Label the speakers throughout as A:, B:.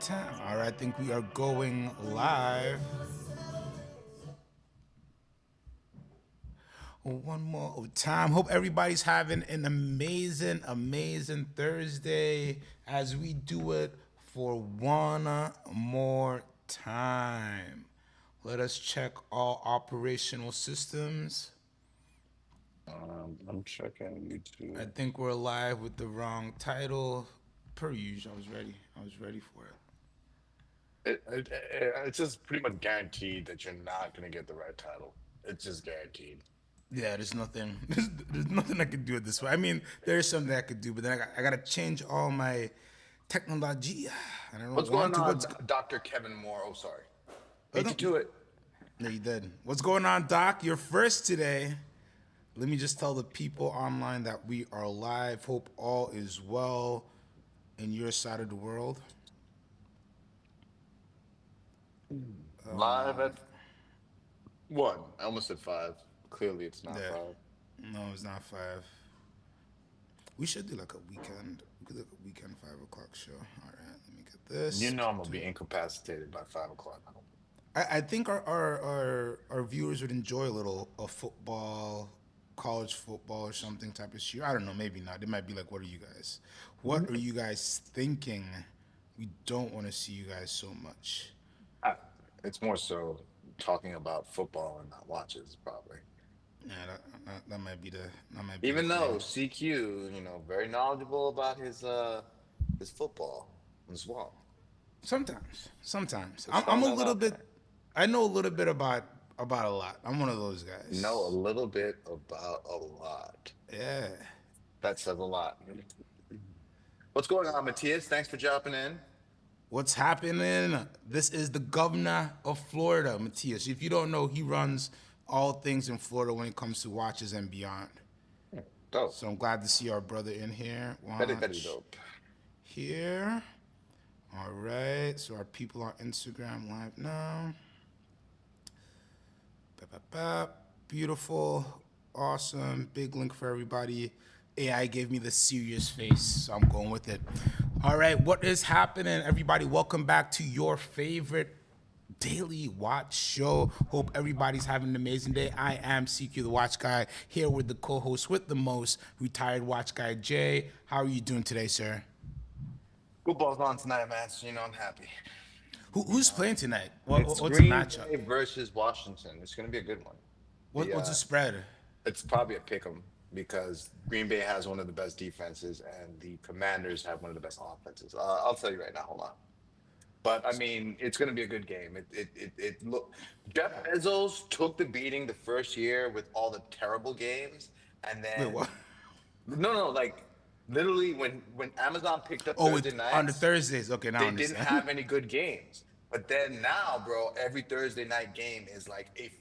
A: time. All right, I think we are going live. One more time. Hope everybody's having an amazing Thursday as we do it for one more time. Let us check all operational systems.
B: I'm checking
A: I
B: YouTube.
A: think we're live with the wrong title. Per usual, I was ready. I was ready for it.
B: It's just pretty much guaranteed that you're not going to get the right title. It's just guaranteed.
A: Yeah, there's nothing. There's nothing I could do at this point. I mean, there's something I could do, but then I got to change all my technology, and I don't
B: What's
A: want
B: going
A: to.
B: on, Dr. Kevin Moore? Oh, sorry.
A: Oh,
B: Beat
A: no,
B: you to it.
A: no, you did. What's going on, Doc? You're first today. Let me just tell the people online that we are live. Hope all is well in your side of the world.
B: Live at one. I almost said five. Clearly, it's not
A: Yeah,
B: five.
A: no, it's not five. We should do like a weekend. We could do like a weekend 5 o'clock show. All right, let me get
B: You
A: this.
B: know I'm going to be incapacitated by 5 o'clock.
A: I think our viewers would enjoy a little a football, college football or something type of show. I don't know, maybe not. They might be like, "What are you guys? What are you guys thinking? We don't want to see you guys so much."
B: Ah, It's more so talking about football and not watches, probably.
A: Yeah, that might be the
B: Even though
A: thing.
B: CQ, very knowledgeable about his football as well.
A: Sometimes
B: Just
A: I'm
B: throwing
A: a
B: that
A: little
B: out
A: bit.
B: there.
A: I know a little bit about a lot. I'm one of those
B: Know a
A: guys.
B: little bit about a lot.
A: Yeah.
B: That says a lot. What's going on, Matthias? Thanks for dropping in.
A: What's happening? This is the governor of Florida, Matthias. If you don't know, he runs all things in Florida when it comes to watches and beyond.
B: Dope.
A: So I'm glad to see our brother in here.
B: Very, very
A: Watch
B: dope.
A: here. All right. So our people on Instagram live now. Ba, ba, ba. Beautiful. Awesome. Big link for everybody. AI gave me the serious face, so I'm going with it. All right, what is happening, everybody? Welcome back to your favorite daily watch show. Hope everybody's having an amazing day. I am CQ the Watch Guy here with the co-host with the most, retired watch guy Jay. How are you doing today, sir?
B: Football's on tonight, man. So I'm happy. You
A: Who's
B: know,
A: playing tonight?
B: it's
A: What's the
B: Green
A: matchup?
B: Bay versus Washington. It's gonna be a good one. The
A: What's the spread?
B: It's probably a pick 'em because Green Bay has one of the best defenses and the Commanders have one of the best offenses. I'll tell you right now. Hold on. But I mean, it's going to be a good game. Look, Jeff Bezos took the beating the first year with all the terrible games, and
A: Wait, what?
B: then no, like literally when Amazon picked up
A: Oh,
B: Thursday
A: it, on the
B: nights,
A: Thursdays. Okay, now I
B: they didn't
A: understand.
B: have any good games. But then now, bro, every Thursday night game is like a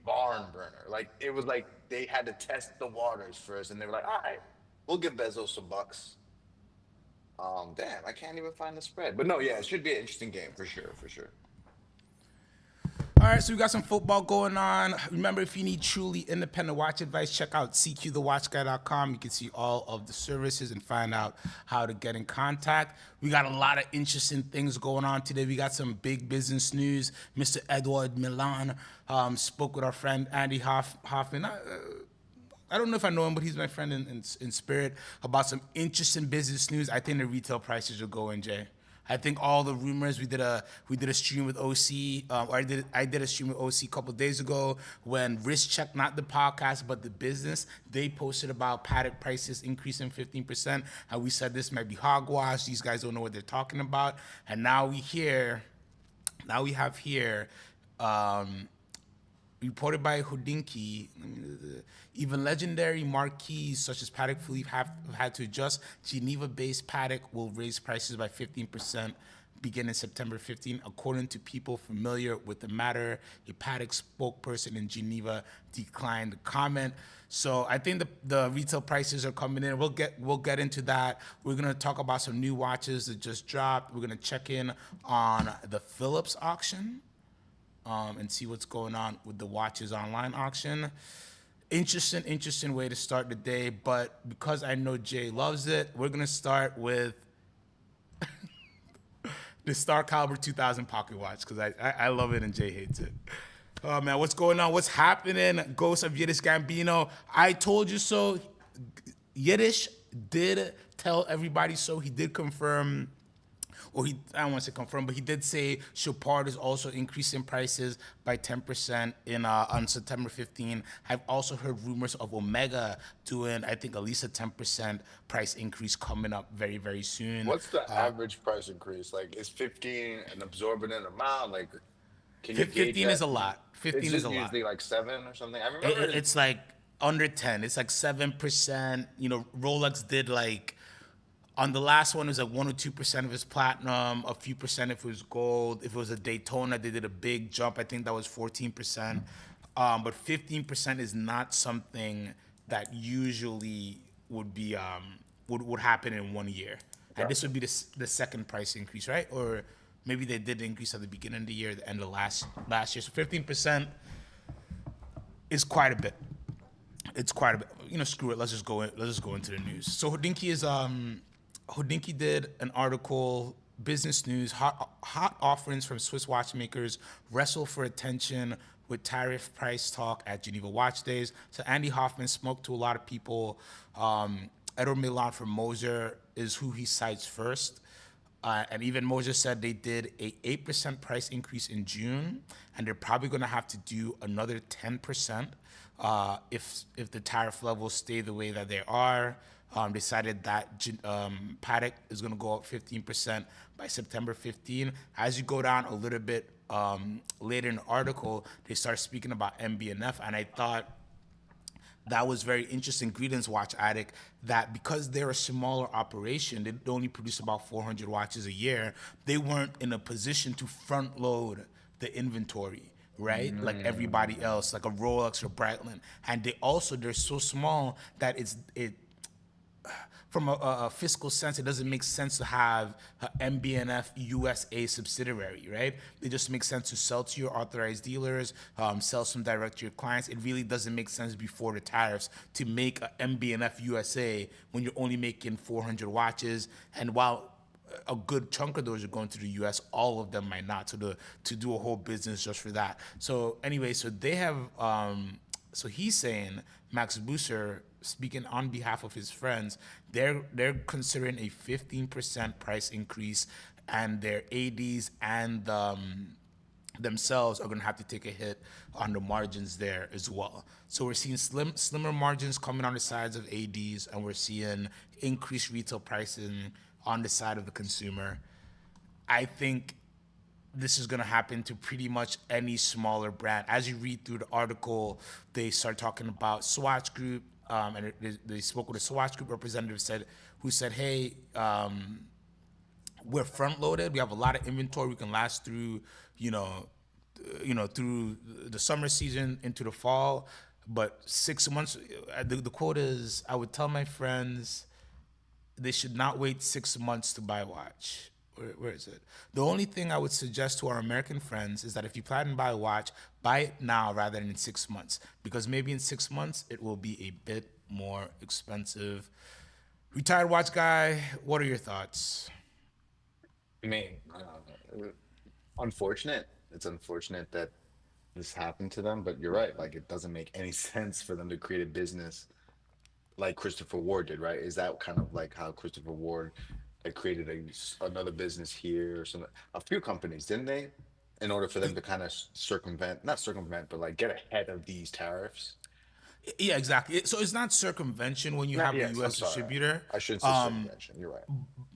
B: barn burner. Like it was like they had to test the waters first, and they were like, all right, we'll give Bezos some bucks. Damn, I can't even find the spread. But no, yeah, it should be an interesting game for sure, for sure.
A: All right, so we got some football going on. Remember, if you need truly independent watch advice, check out cqthewatchguy.com. You can see all of the services and find out how to get in contact. We got a lot of interesting things going on today. We got some big business news. Mr. Edward Milan spoke with our friend Andy Hoffman. I don't know if I know him, but he's my friend in spirit about some interesting business news. I think the retail prices will go in, Jay. I think all the rumors we did a stream with OC, or I did a stream with OC a couple of days ago when Risk Check, not the podcast but the business, they posted about paddock prices increasing 15%, and we said this might be hogwash. These guys don't know what they're talking about, and now we have here. Reported by Hodinkee, even legendary marquees such as Patek Philippe have had to adjust. Geneva-based Patek will raise prices by 15% beginning September 15, according to people familiar with the matter. A Patek spokesperson in Geneva declined to comment. So I think the retail prices are coming in. We'll get into that. We're gonna talk about some new watches that just dropped. We're gonna check in on the Philips auction and see what's going on with the watches online auction. Interesting way to start the day. But because I know Jay loves it, we're gonna start with The Star Caliber 2000 pocket watch because I love it and Jay hates it. Oh man, what's going on? What's happening? Ghost of Yiddish Gambino. I told you so. Yiddish did tell everybody so. He did confirm, or I don't want to say confirm, but he did say Chopard is also increasing prices by 10% in on September 15. I've also heard rumors of Omega doing, I think, at least a 10% price increase coming up very, very soon.
B: What's the average price increase? Like, is 15 an absorbent amount? Like, can you gauge
A: 15 is
B: that?
A: a lot.
B: It's
A: 15 is
B: just
A: a lot.
B: usually like 7 or something. I remember.
A: It's like under 10. It's like 7%. Rolex did like on the last one, it was like 1 or 2% of his platinum, a few percent if it was gold. If it was a Daytona, they did a big jump. I think that was 14%. But 15% is not something that usually would be would happen in 1 year. And this
B: Gotcha.
A: would be the second price increase, right? Or maybe they did increase at the beginning of the year, the end of last year. So 15% is quite a bit. It's quite a bit. Screw it. Let's just go in. Let's just go into the news. So Hodinkee did an article, Business News, hot offerings from Swiss watchmakers wrestle for attention with tariff price talk at Geneva Watch Days. So Andy Hoffman spoke to a lot of people. Edward Milan from Moser is who he cites first. And even Moser said they did a 8% price increase in June, and they're probably going to have to do another 10% if the tariff levels stay the way that they are. Decided that Paddock is going to go up 15% by September 15. As you go down a little bit later in the article, they start speaking about MB&F, and I thought that was very interesting. Greetings, Watch Addict, that because they're a smaller operation, they only produce about 400 watches a year, they weren't in a position to front load the inventory, right? Like everybody else, like a Rolex or Breitling. And they're so small that from a fiscal sense, it doesn't make sense to have an MBNF USA subsidiary, right? It just makes sense to sell to your authorized dealers, sell some direct to your clients. It really doesn't make sense before the tariffs to make a MBNF USA when you're only making 400 watches. And while a good chunk of those are going to the U.S., all of them might not. So to do a whole business just for that. So anyway, so they have. So he's saying, Max Busser, speaking on behalf of his friends, they're considering a 15% price increase, and their ADs and themselves are going to have to take a hit on the margins there as well. So we're seeing slimmer margins coming on the sides of ADs, and we're seeing increased retail pricing on the side of the consumer. I think this is going to happen to pretty much any smaller brand. As you read through the article, they start talking about Swatch Group, and they spoke with a Swatch Group representative who said, hey, we're front loaded. We have a lot of inventory. We can last through, through the summer season into the fall. But 6 months, the quote is, I would tell my friends they should not wait 6 months to buy a watch. Where is it? The only thing I would suggest to our American friends is that if you plan to buy a watch, buy it now rather than in 6 months, because maybe in 6 months it will be a bit more expensive. Retired watch guy, what are your thoughts?
B: I mean, unfortunate. It's unfortunate that this happened to them, but you're right. Like, it doesn't make any sense for them to create a business like Christopher Ward did, right? Is that kind of like how Christopher Ward created another business here or something? A few companies, didn't they? In order for them to kind of not circumvent, but like get ahead of these tariffs.
A: Yeah, exactly. So it's not circumvention when you
B: Not
A: have a
B: yes, I'm
A: U.S.
B: sorry.
A: distributor.
B: I shouldn't say circumvention. You're right.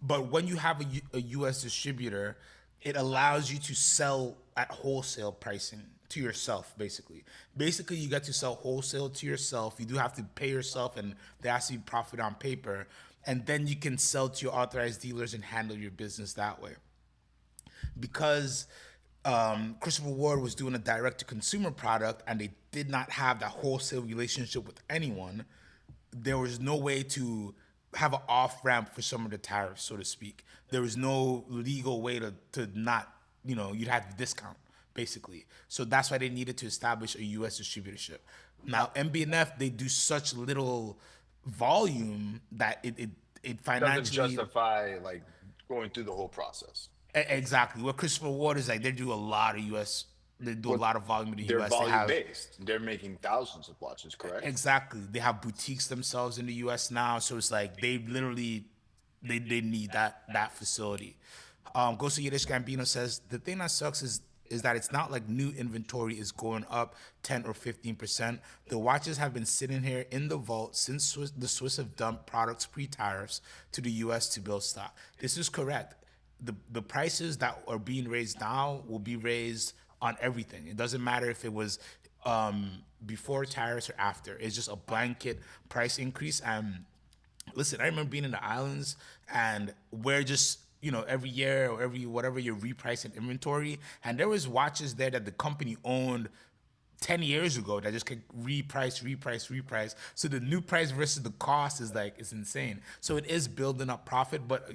A: But when you have a U.S. distributor, it allows you to sell at wholesale pricing to yourself, basically. Basically, you get to sell wholesale to yourself. You do have to pay yourself, and there has to be profit on paper. And then you can sell to your authorized dealers and handle your business that way. Because Christopher Ward was doing a direct-to-consumer product, and they did not have that wholesale relationship with anyone, there was no way to have an off-ramp for some of the tariffs, so to speak. There was no legal way to not, you'd have to discount, basically. So that's why they needed to establish a U.S. distributorship. Now, MB&F, they do such little got volume that it
B: Doesn't
A: financially
B: justify like going through the whole process.
A: Exactly. What Christopher Ward is like, they do a lot of U.S. They do a
B: What
A: lot of volume in the
B: they're
A: U.S. They
B: volume
A: have
B: based. They're making thousands of watches, correct?
A: exactly. They have boutiques themselves in the U.S. now, so it's like they literally they need that facility. Ghost of Yiddish Gambino says the thing that sucks is that it's not like new inventory is going up 10 or 15%. The watches have been sitting here in the vault since the Swiss have dumped products pre-tariffs to the U.S. to build stock. This is correct. The prices that are being raised now will be raised on everything. It doesn't matter if it was before tariffs or after. It's just a blanket price increase. And listen, I remember being in the islands and we're just, every year or every whatever you're repricing inventory. And there was watches there that the company owned 10 years ago that just could reprice. So the new price versus the cost is like, it's insane. So it is building up profit, but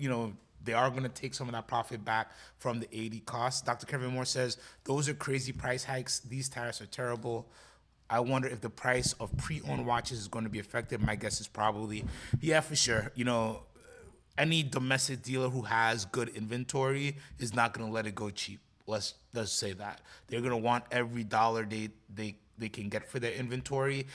A: they are going to take some of that profit back from the 80 costs. Dr. Kevin Moore says, those are crazy price hikes. These tariffs are terrible. I wonder if the price of pre-owned watches is going to be affected. My guess is probably, yeah, for sure. Any domestic dealer who has good inventory is not going to let it go cheap. Let's say that they're going to want every dollar they can get for their inventory.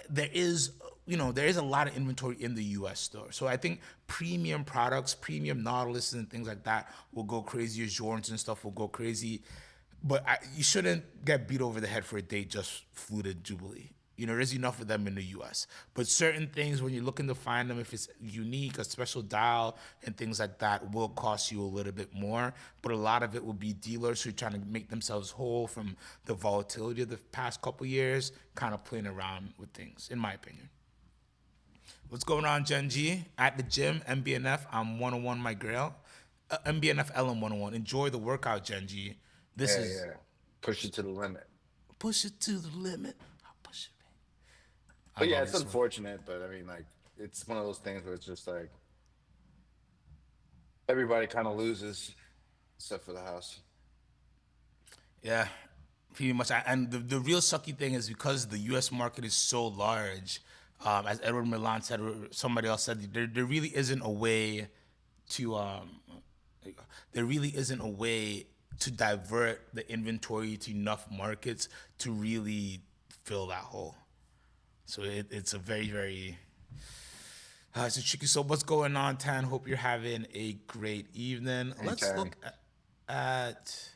A: There is a lot of inventory in the U.S. store. So I think premium products, premium Nautiluses and things like that will go crazy. Jordans and stuff will go crazy. But you shouldn't get beat over the head for a date just flew to Jubilee. There's enough of them in the U.S. But certain things, when you're looking to find them, if it's unique, a special dial, and things like that, will cost you a little bit more. But a lot of it will be dealers who are trying to make themselves whole from the volatility of the past couple years, kind of playing around with things, in my opinion. What's going on, Gen G? At the gym, MBNF, I'm 101 my girl. MBNF LM 101. Enjoy the workout, Gen G. This
B: Yeah,
A: is
B: yeah. Push it to the limit.
A: push it to the limit. I'll push it, baby. I
B: But yeah,
A: love
B: it's
A: this one.
B: unfortunate, but I mean, like, it's one of those things where it's just like everybody kind of loses, except for the house.
A: Yeah, pretty much. And the real sucky thing is because the U.S. market is so large, as Edward Milan said, or somebody else said, there really isn't a way to there really isn't a way to divert the inventory to enough markets to really fill that hole. So it's a very, very it's a tricky. So what's going on, Tan? Hope you're having a great evening. Let's
B: Anytime.
A: look at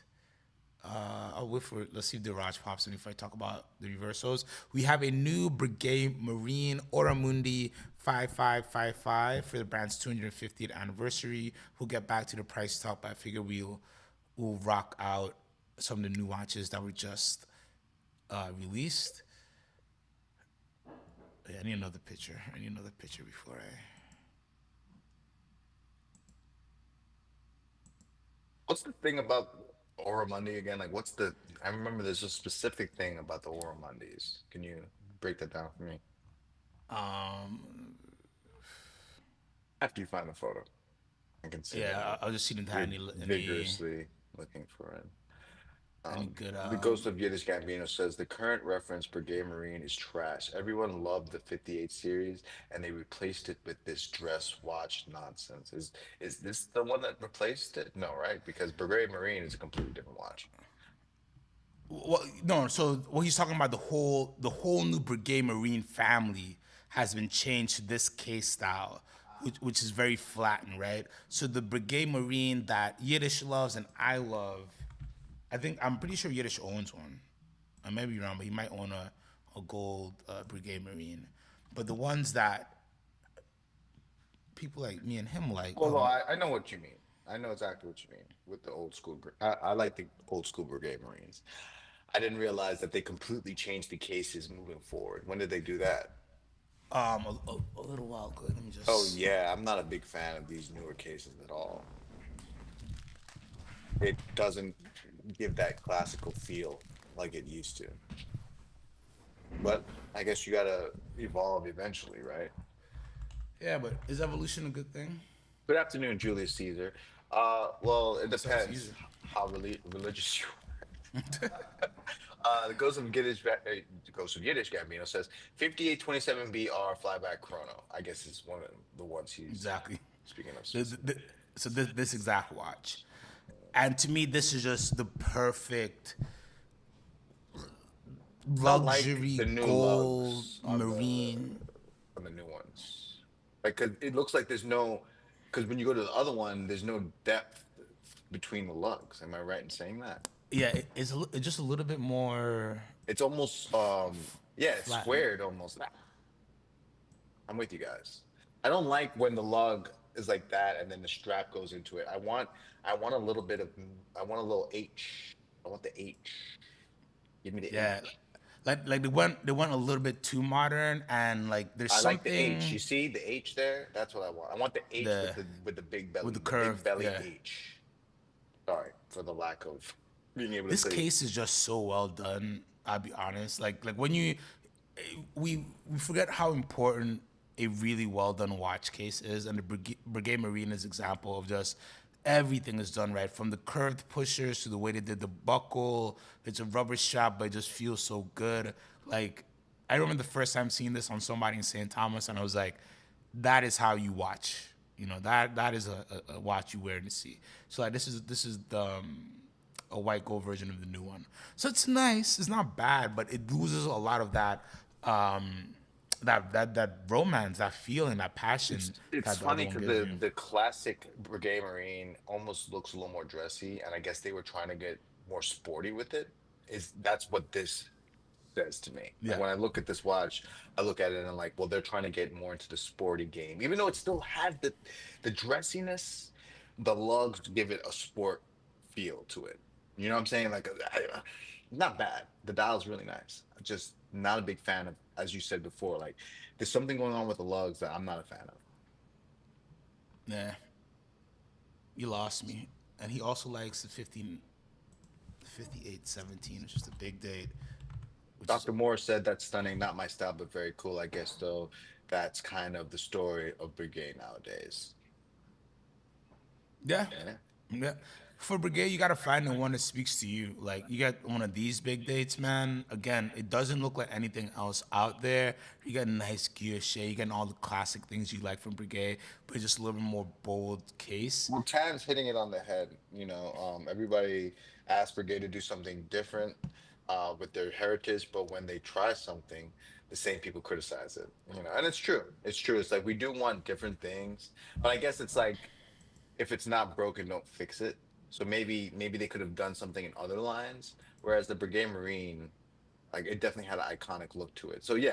A: I'll wait for let's see if the Raj pops in if I talk about the reversals. We have a new Brigade Marine Oramundi 5555 for the brand's 250th anniversary. We'll get back to the price talk, but I figure we'll rock out some of the new watches that were just released. Yeah, I need another picture. Before I.
B: What's the thing about Aura Mundi again? Like, what's the? I remember there's a specific thing about the Aura Mundis. Can you break that down for me?
A: Um,
B: After you find the photo, I can see that
A: yeah, I'll just see the
B: you're
A: any
B: vigorously looking for it.
A: any good
B: The Ghost of Yiddish Gambino says the current reference Brigade Marine is trash. Everyone loved the 58 series, and they replaced it with this dress watch nonsense. Is this the one that replaced it? No, right? Because Brigade Marine is a completely different watch.
A: Well, no. So what he's talking about the whole new Brigade Marine family has been changed to this case style, which is very flattened, right? So the Brigade Marine that Yiddish loves and I love, I'm pretty sure Yiddish owns one. I may be wrong, but he might own a gold Brigade Marine. But the ones that people like me and him like,
B: Well, no, I know what you mean. I know exactly what you mean with the old school. I like the old school Brigade Marines. I didn't realize that they completely changed the cases moving forward. When did they do that?
A: a little while ago. Let me
B: Oh
A: just.
B: yeah, I'm not a big fan of these newer cases at all. It doesn't give that classical feel like it used to. But I guess you gotta evolve eventually, right?
A: Yeah, but is evolution a good thing?
B: Good afternoon, Julius Caesar. Well, it
A: What's up,
B: depends
A: Caesar?
B: how religious you are. The Ghost of Yiddish Gambino says 5827 BR flyback chrono. I guess it's one of the ones he's
A: Exactly.
B: speaking of
A: The, the,
B: specifically.
A: So this exact watch, and to me, this is just the perfect
B: I don't like
A: luxury
B: the new
A: gold
B: lugs
A: marine.
B: on the new ones. Like, 'cause it looks like there's no, because when you go to the other one, there's no depth between the lugs. Am I right in saying that?
A: Yeah, it's just a little bit more
B: It's almost yeah, it's
A: flattened.
B: squared almost. I'm with you guys. I don't like when the lug is like that and then the strap goes into it. I want a little bit of I want a little H. I want the H. Give me the
A: Yeah,
B: H.
A: like they went a little bit too modern, and like there's
B: I like the H. You
A: something
B: see the H there? That's what I want. I want the H
A: the
B: with the big
A: with the
B: belly, the big
A: curved.
B: belly
A: Yeah,
B: H. Sorry for the lack of being able to
A: this
B: say.
A: case is just so well done. I'll be honest. Like when we forget how important a really well done watch case is, and the Brigade Marina's example of just everything is done right, from the curved pushers to the way they did the buckle. It's a rubber strap, but it just feels so good. Like I remember the first time seeing this on somebody in St. Thomas, and I was like, that is how you watch. That is a watch you wear to see. So like this is the a white gold version of the new one. So it's nice. It's not bad, but it loses a lot of that romance, that feeling, that passion
B: It's
A: that the other
B: funny
A: one
B: because
A: gives you.
B: the classic Brigade Marine almost looks a little more dressy, and I guess they were trying to get more sporty with it. Is that's what this says to me. Like
A: Yeah.
B: when I look at this watch, I look at it and I'm like, well, they're trying to get more into the sporty game, even though it still has the dressiness. The lugs give it a sport feel to it. You know what I'm saying? Like, not bad. The dial's really nice. Just not a big fan of, as you said before. Like, there's something going on with the lugs that I'm not a fan of.
A: Yeah. You lost me. And he also likes the 5817, which is the big date, which is
B: Dr. Moore said that's stunning, not my style, but very cool. I guess though that's kind of the story of Brigade nowadays.
A: yeah.
B: Yeah.
A: Yeah. For Brigade, you gotta find the one that speaks to you. Like you got one of these big dates, man. Again, it doesn't look like anything else out there. You got nice gear shade, you got all the classic things you like from Brigade, but just a little bit more bold case.
B: Well, Tan's hitting it on the head. Everybody asks Brigade to do something different with their heritage, but when they try something, the same people criticize it. And it's true. It's true. It's like we do want different things, but I guess it's like if it's not broken, don't fix it. So maybe they could have done something in other lines. Whereas the Brigade Marine, like it definitely had an iconic look to it. So yeah,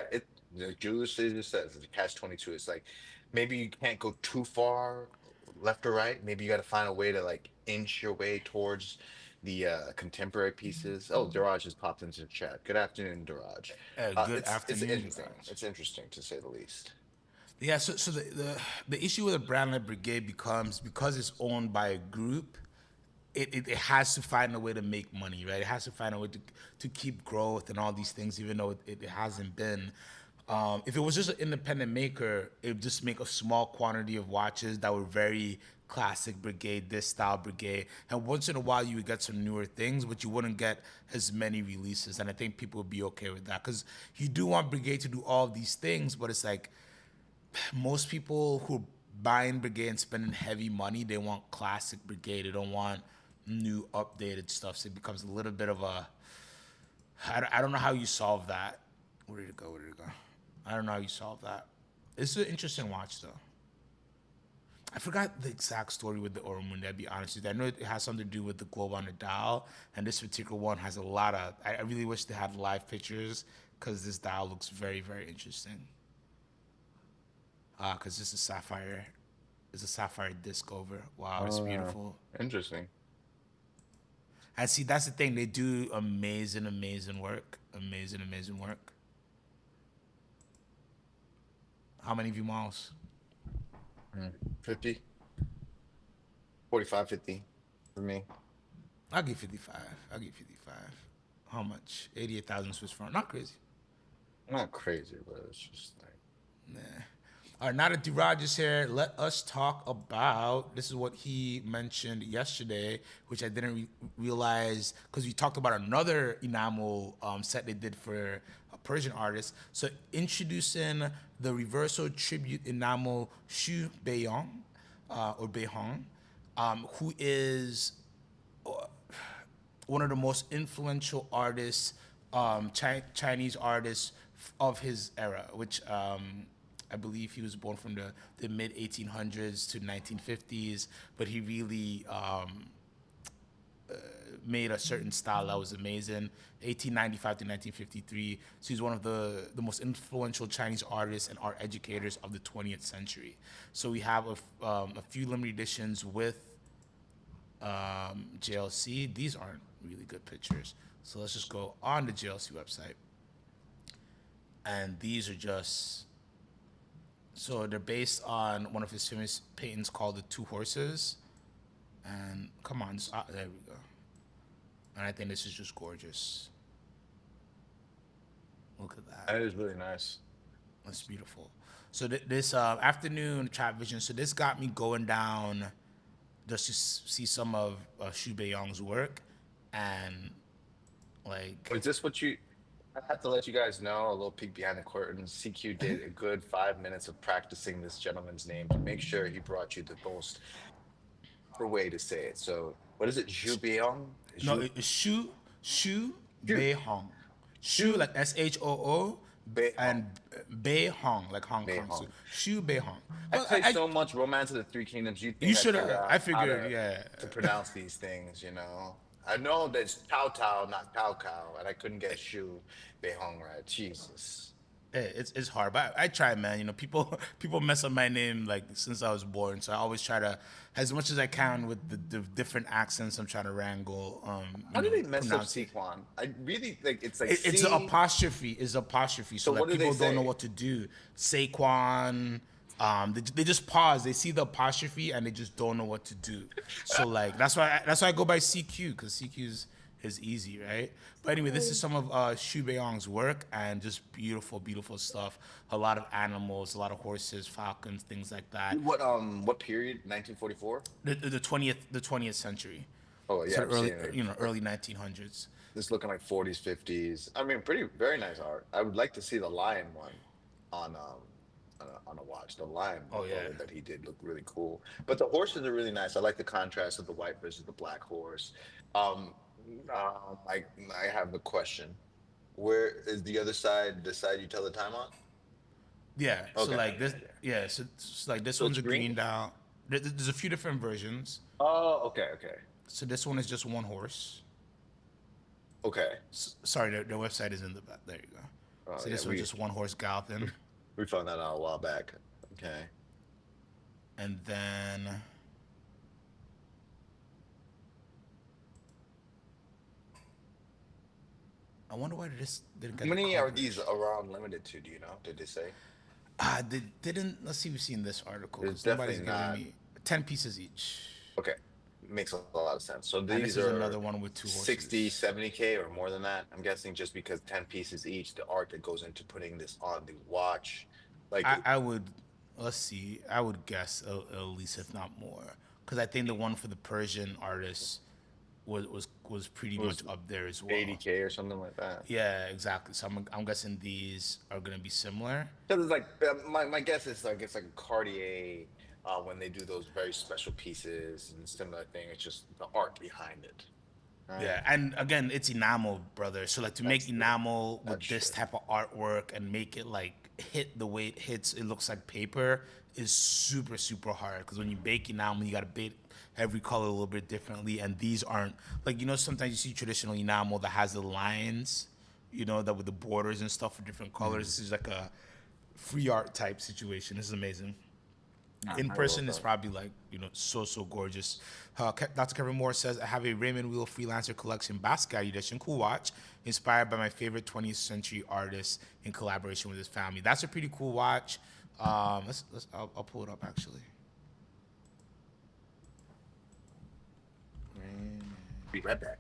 B: like Julius Caesar says, it's a catch 22. It's like maybe you can't go too far left or right. Maybe you got to find a way to like inch your way towards the contemporary pieces. Oh, Daraj just popped into the chat. Good afternoon, Daraj.
A: Good
B: It's
A: afternoon,
B: interesting.
A: Raj.
B: It's interesting to say the least.
A: Yeah, so the issue with a brand like Brigade becomes because it's owned by a group, it has to find a way to make money, right? It has to find a way to keep growth and all these things, even though it hasn't been. If it was just an independent maker, it would just make a small quantity of watches that were very classic Brigade, this style Brigade. And once in a while, you would get some newer things, but you wouldn't get as many releases. And I think people would be okay with that because you do want Brigade to do all of these things, but it's like most people who are buying Brigade and spending heavy money, they want classic Brigade. They don't want new updated stuff. So it becomes a little bit of a. I don't know how you solve that. Where did it go? Where did it go? I don't know how you solve that. It's an interesting watch though. I forgot the exact story with the Oromundi, I'll be honest with you. I know it has something to do with the globe on the dial, and this particular one has a lot of. I really wish they had live pictures because this dial looks very, very interesting. Because this is sapphire. It's a sapphire disc over. Wow, it's
B: Uh,
A: beautiful.
B: Interesting.
A: And see, that's the thing. They do amazing, amazing work. Amazing, amazing work. How many view miles?
B: 50, 45, 50 for me.
A: I'll give 55. I'll give 55. How much? 88,000 Swiss franc. Not crazy.
B: Not crazy, but it's just like
A: All right, now that Duraj is here, let us talk about. This is what he mentioned yesterday, which I didn't realize because we talked about another enamel set they did for a Persian artist. So introducing the Reverso Tribute Enamel Shu Beiyang, or Beihong. who is one of the most influential artists, Chinese artists of his era, which I believe he was born from the mid 1800s to 1950s, but he really made a certain style that was amazing. 1895 to 1953. So he's one of the most influential Chinese artists and art educators of the 20th century. So we have a few limited editions with JLC. These aren't really good pictures. So let's just go on the JLC website. And these are just, so they're based on one of his famous paintings called The Two Horses. And come on, there we go. And I think this is just gorgeous. Look at that.
B: That is really nice.
A: That's beautiful. So this afternoon trap vision. So this got me going down just to see some of Xu Beiyong's work, and like.
B: Is this what you? I have to let you guys know a little peek behind the curtain. CQ did a good 5 minutes of practicing this gentleman's name to make sure he brought you the most proper way to say it. So what is it? Zhu Beiyong?
A: No, it's Xu Beihong. Xu like SHOO and Beihong like Hong Kong. So Xu Beihong.
B: I play so much Romance of the Three Kingdoms.
A: You should have. I figured, yeah.
B: To pronounce these things, you know. I know that's Tao Tao, not Cao Cao, and I couldn't get Shu Beihong right. Jesus.
A: It's hard, but I try, man. You know, people mess up my name like since I was born, so I always try to, as much as I can with the different accents. I'm trying to wrangle.
B: How do they mess up Sequan? I really like it's like
A: it's an apostrophe. It's apostrophe. So like people don't know what to do. Saquon. They just pause. They see the apostrophe and they just don't know what to do. So like that's why I go by CQ, because CQ is easy, right? But anyway, this is some of Xu Beiyong's work, and just beautiful, beautiful stuff. A lot of animals, a lot of horses, falcons, things like that.
B: What period? 1944.
A: The 20th century.
B: Oh yeah,
A: so early 1900s.
B: This looking like 40s, 50s. I mean, very nice art. I would like to see the lion one on a watch. The lion that he did look really cool. But the horses are really nice. I like the contrast of the white versus the black horse. I have a question. Where is the other side? The side you tell the time on?
A: Yeah. Okay. So like this. Yeah. So like this one's a greened out. There's a few different versions.
B: Oh, okay.
A: So this one is just one horse.
B: Okay.
A: Sorry, their website is in the back. There you go. So this one's just one horse galloping.
B: We found that out a while back. Okay.
A: And then I wonder why this didn't get.
B: How many are these around limited to? Do you know? Did they say?
A: They didn't. Let's see if we've seen this article.
B: It's definitely not.
A: Me 10 pieces each.
B: Okay. Makes a lot of sense. So these
A: are
B: are
A: another one with 2 horses.
B: 60, 70K or more than that. I'm guessing just because 10 pieces each, the art that goes into putting this on the watch. Like
A: I would, let's see, I would guess at least if not more, because I think the one for the Persian artist was pretty much up there as well.
B: 80K or something like that.
A: Yeah, exactly. So I'm guessing these are gonna be similar.
B: Because it's like my guess is like it's like a Cartier. When they do those very special pieces and similar thing, it's just the art behind it.
A: Right? Yeah, and again, it's enamel, brother. So like to make enamel with this type of artwork and make it like hit the way it hits, it looks like paper, is super, super hard. Because when you bake enamel, you gotta bake every color a little bit differently, and these aren't like, you know, sometimes you see traditional enamel that has the lines, you know, that with the borders and stuff for different colors. This is like a free art type situation. This is amazing. In person, it's probably like, you know, so gorgeous. Dr. Kevin Moore says, I have a Raymond Wheel Freelancer Collection Basquiat edition, cool watch, inspired by my favorite 20th century artist in collaboration with his family. That's a pretty cool watch. I'll pull it up actually.
B: Be right back.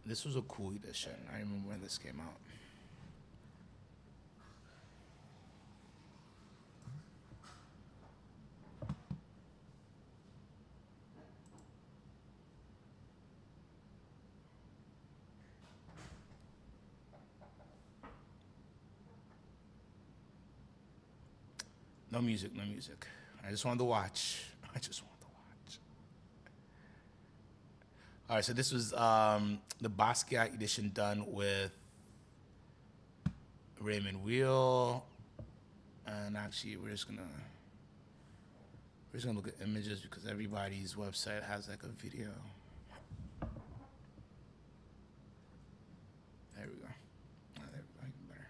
A: This was a cool edition. I remember when this came out. No music, no music. I just wanted to watch. I just wanted to watch. All right, so this was the Basquiat edition done with Raymond Wheel. And actually, we're just gonna look at images because everybody's website has like a video. There we go. There we go. Even better.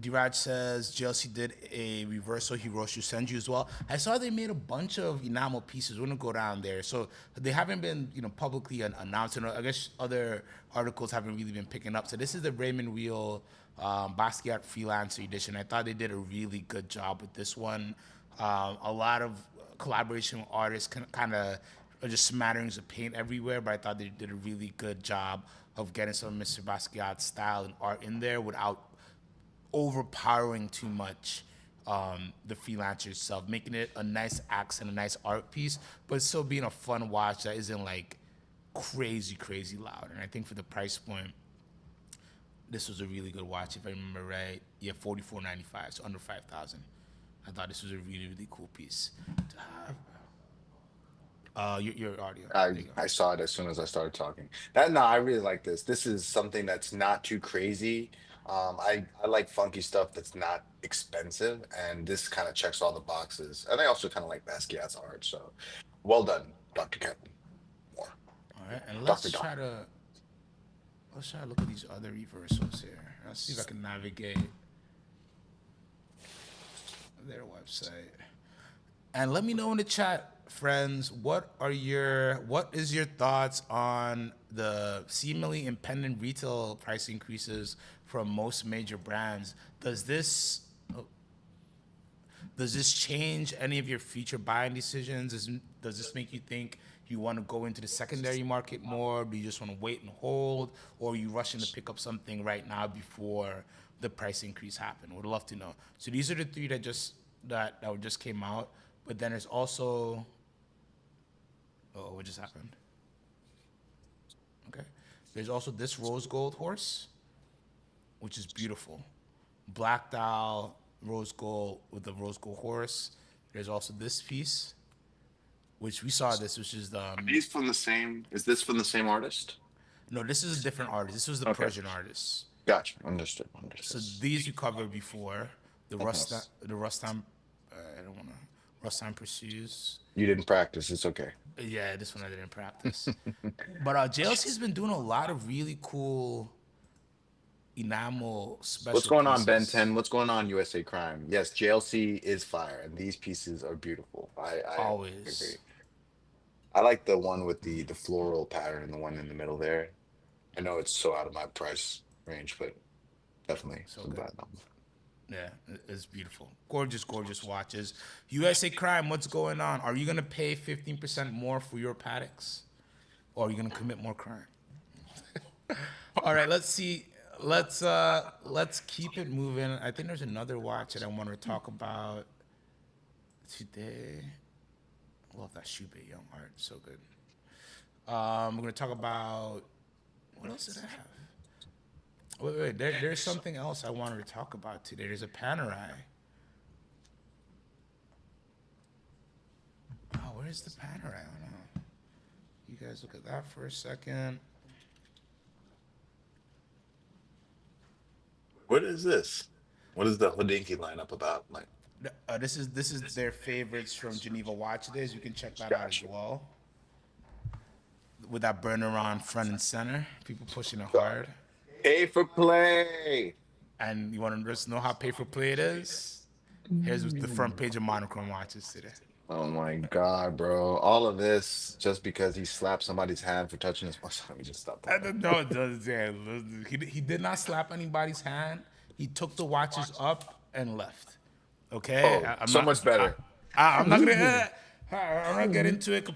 A: D-Raj says JLC did a reversal Hiroshi Senju as well. I saw they made a bunch of enamel pieces. We're gonna go down there. So they haven't been, publicly announced. And I guess other articles haven't really been picking up. So this is the Raymond Wheel Basquiat Freelancer Edition. I thought they did a really good job with this one. A lot of collaboration with artists, kind of just smatterings of paint everywhere. But I thought they did a really good job of getting some of Mr. Basquiat's style and art in there without overpowering too much the freelancer itself, making it a nice accent, a nice art piece, but still being a fun watch that isn't like crazy loud. And I think for the price point, this was a really good watch. If I remember right, yeah, $44.95, so under $5,000. I thought this was a really cool piece to have. Your audio.
B: I saw it as soon as I started talking. I really like this. This is something that's not too crazy. I like funky stuff that's not expensive, and this kind of checks all the boxes. And I also kind of like Basquiat's art. So, well done, Dr. Kevin Moore.
A: All right, and let's try to look at these other reversals here. Let's see if I can navigate their website. And let me know in the chat, friends, what is your thoughts on the seemingly impending retail price increases from most major brands? Does this change any of your future buying decisions? Does this make you think you want to go into the secondary market more? Do you just want to wait and hold, or are you rushing to pick up something right now before the price increase happen? Would love to know. So these are the three that just came out. But then there's also, what just happened? Okay. There's also this rose gold horse, which is beautiful. Black dial, rose gold with the rose gold horse. There's also this piece, which we saw this, which is the.
B: Are these from the same? Is this from the same artist?
A: No, this is a different artist. This was the Persian artist.
B: Gotcha. Understood.
A: So these you covered before. The Rustam. I don't want to. Rustam Pursues.
B: You didn't practice. It's okay.
A: Yeah, this one I didn't practice. But JLC's been doing a lot of really cool enamel special
B: What's going
A: pieces.
B: on, Ben 10? What's going on, USA Crime? Yes, JLC is fire, and these pieces are beautiful. I
A: Always.
B: agree. I like the one with the floral pattern, the one in the middle there. I know it's so out of my price range, but definitely
A: So
B: some
A: good.
B: bad numbers.
A: Yeah, it's beautiful. Gorgeous watches. USA Crime, what's going on? Are you going to pay 15% more for your Pateks? Or are you going to commit more crime? All right, let's see. Let's keep it moving. I think there's another watch that I want to talk about today. I love that Shube Young art. So good. We're going to talk about, what else did I have? Wait. There's something else I wanted to talk about today. There's a Panerai. Oh, where's the Panerai? I don't know. You guys look at that for a second.
B: What is this? What is the Hodinkee lineup about? Like,
A: This is their favorites from Geneva Watch Days. You can check that out as well. With that burner on front and center, people pushing it hard.
B: pay for play.
A: And you want to just know how pay for play it is? Here's the front page of Monochrome Watches today.
B: Oh my God, bro. All of this just because he slapped somebody's hand for touching his. Let me just stop that.
A: No, he did not slap anybody's hand. He took the watches up and left. Okay?
B: Oh, so much better.
A: I'm not gonna. I'm not get into it.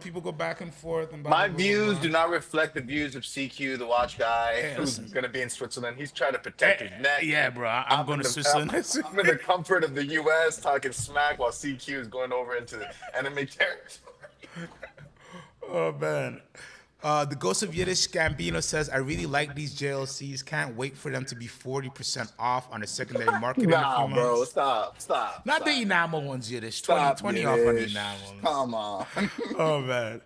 A: People go back and forth. And
B: My views do not reflect the views of CQ, the watch guy, who's
A: listen.
B: going to be in Switzerland. He's trying to protect his neck.
A: Yeah, bro. I'm going to Switzerland.
B: I'm in the comfort of the U.S. talking smack while CQ is going over into the enemy territory.
A: Oh man. The Ghost of Yiddish Gambino says, I really like these JLCs. Can't wait for them to be 40% off on the secondary market in a few
B: Nah, bro,
A: months.
B: stop, stop,
A: Not the
B: stop,
A: enamel ones, Yiddish. 20,
B: stop,
A: 20 off on the
B: Yiddish.
A: enamels.
B: Come on.
A: Oh, man.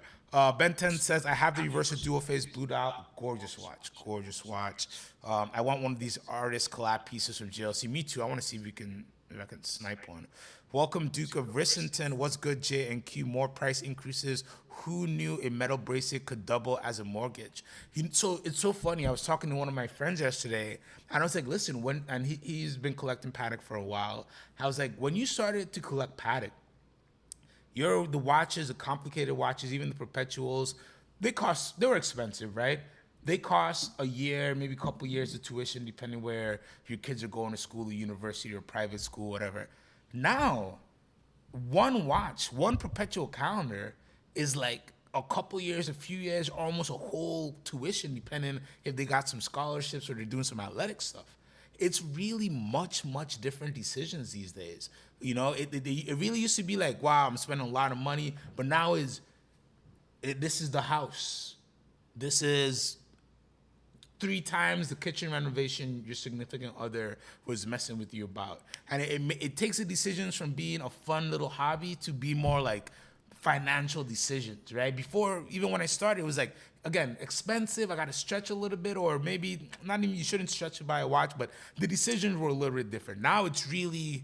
A: Ben 10 says, I have the reverse dual face blued out. Gorgeous watch. Gorgeous watch. I want one of these artist collab pieces from JLC. Me too. I want to see if I can snipe one. Welcome, Duke of Rissington. What's good, J and Q? More price increases. Who knew a metal bracelet could double as a mortgage? So it's so funny. I was talking to one of my friends yesterday, and I was like, listen, he's been collecting Paddock for a while. I was like, when you started to collect Paddock, the watches, the complicated watches, even the perpetuals, they were expensive, right? They cost a year, maybe a couple years of tuition, depending where your kids are going to school, or university, or private school, whatever. Now, one watch, one perpetual calendar is like a couple years, a few years, almost a whole tuition, depending if they got some scholarships or they're doing some athletic stuff. It's really much, much different decisions these days. It really used to be like, wow, I'm spending a lot of money, but now this is the house. This is 3 times the kitchen renovation your significant other was messing with you about. And it takes the decisions from being a fun little hobby to be more like financial decisions, right? Before, even when I started, it was like, again, expensive. I got to stretch a little bit, or maybe not even, you shouldn't stretch to buy a watch, but the decisions were a little bit different. Now it's really,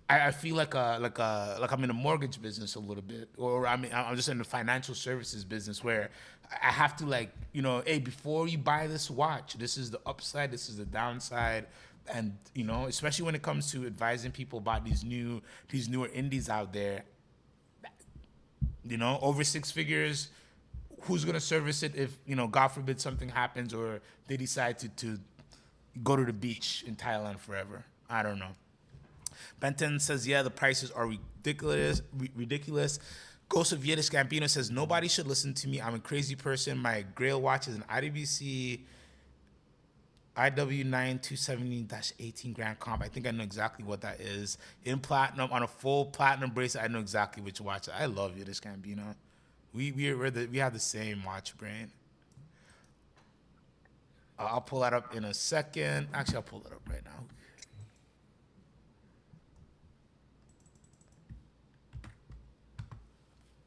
A: I feel like I'm in a mortgage business a little bit, or I'm just in the financial services business where I have to hey, before you buy this watch, this is the upside, this is the downside, and especially when it comes to advising people about these newer indies out there, over 6 figures. Who's gonna service it if God forbid something happens or they decide to go to the beach in Thailand forever? I don't know. Benton says, yeah, the prices are ridiculous. Ghost of Yiddish Gambino says, nobody should listen to me. I'm a crazy person. My Grail watch is an IWC IW9 270-18 Grand Comp. I think I know exactly what that is. In platinum, on a full platinum bracelet, I know exactly which watch. I love Yiddish Gambino. We have the same watch brain. I'll pull that up in a second. Actually, I'll pull it up right now.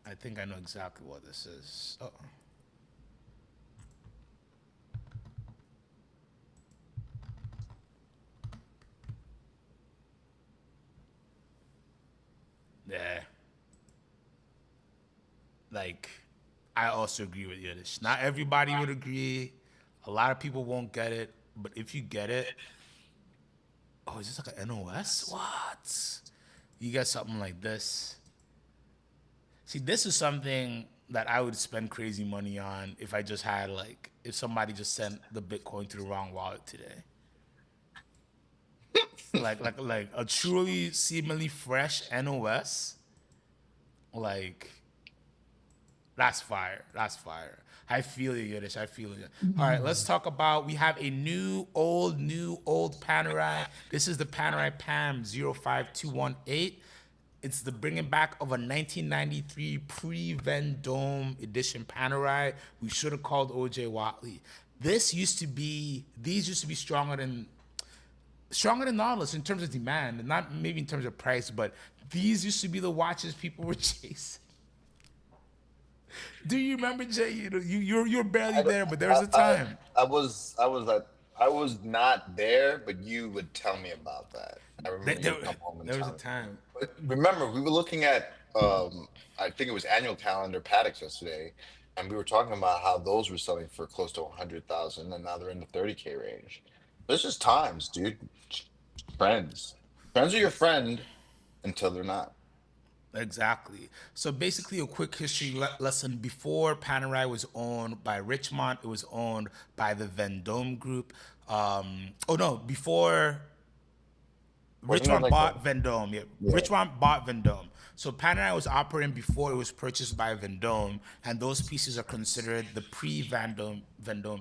A: I think I know exactly what this is. Uh-oh. Yeah. I also agree with Yiddish. Not everybody would agree. A lot of people won't get it. But if you get it, oh, is this like an NOS? What? You get something like this. See, this is something that I would spend crazy money on if I just had if somebody just sent the Bitcoin to the wrong wallet today. like a truly seemingly fresh NOS. That's fire. That's fire. I feel you, Yiddish. I feel you. All right, let's talk about, we have a new old Panerai. This is the Panerai PAM 05218. It's the bringing back of a 1993 pre-Vendome edition Panerai. We should have called OJ Watley. These used to be stronger than Nautilus in terms of demand, not maybe in terms of price, but these used to be the watches people were chasing. Do you remember, Jay? You're barely there, but there was a time.
B: I was not there, but you would tell me about that. I remember you would come home and
A: There was
B: tell
A: a
B: me.
A: time.
B: But remember, we were looking at I think it was annual calendar Paddocks yesterday, and we were talking about how those were selling for close to 100,000, and now they're in the 30K range. There's just times, dude. Friends, friends are your friend until they're not.
A: Exactly. So basically, a quick history lesson. Before Panerai was owned by Richmond, it was owned by the Vendome Group. Before
B: Wasn't it
A: Richmond
B: like
A: bought Vendome. Yeah,
B: yeah.
A: Richmond bought Vendome. So Panerai was operating before it was purchased by Vendome, and those pieces are considered the pre-Vendome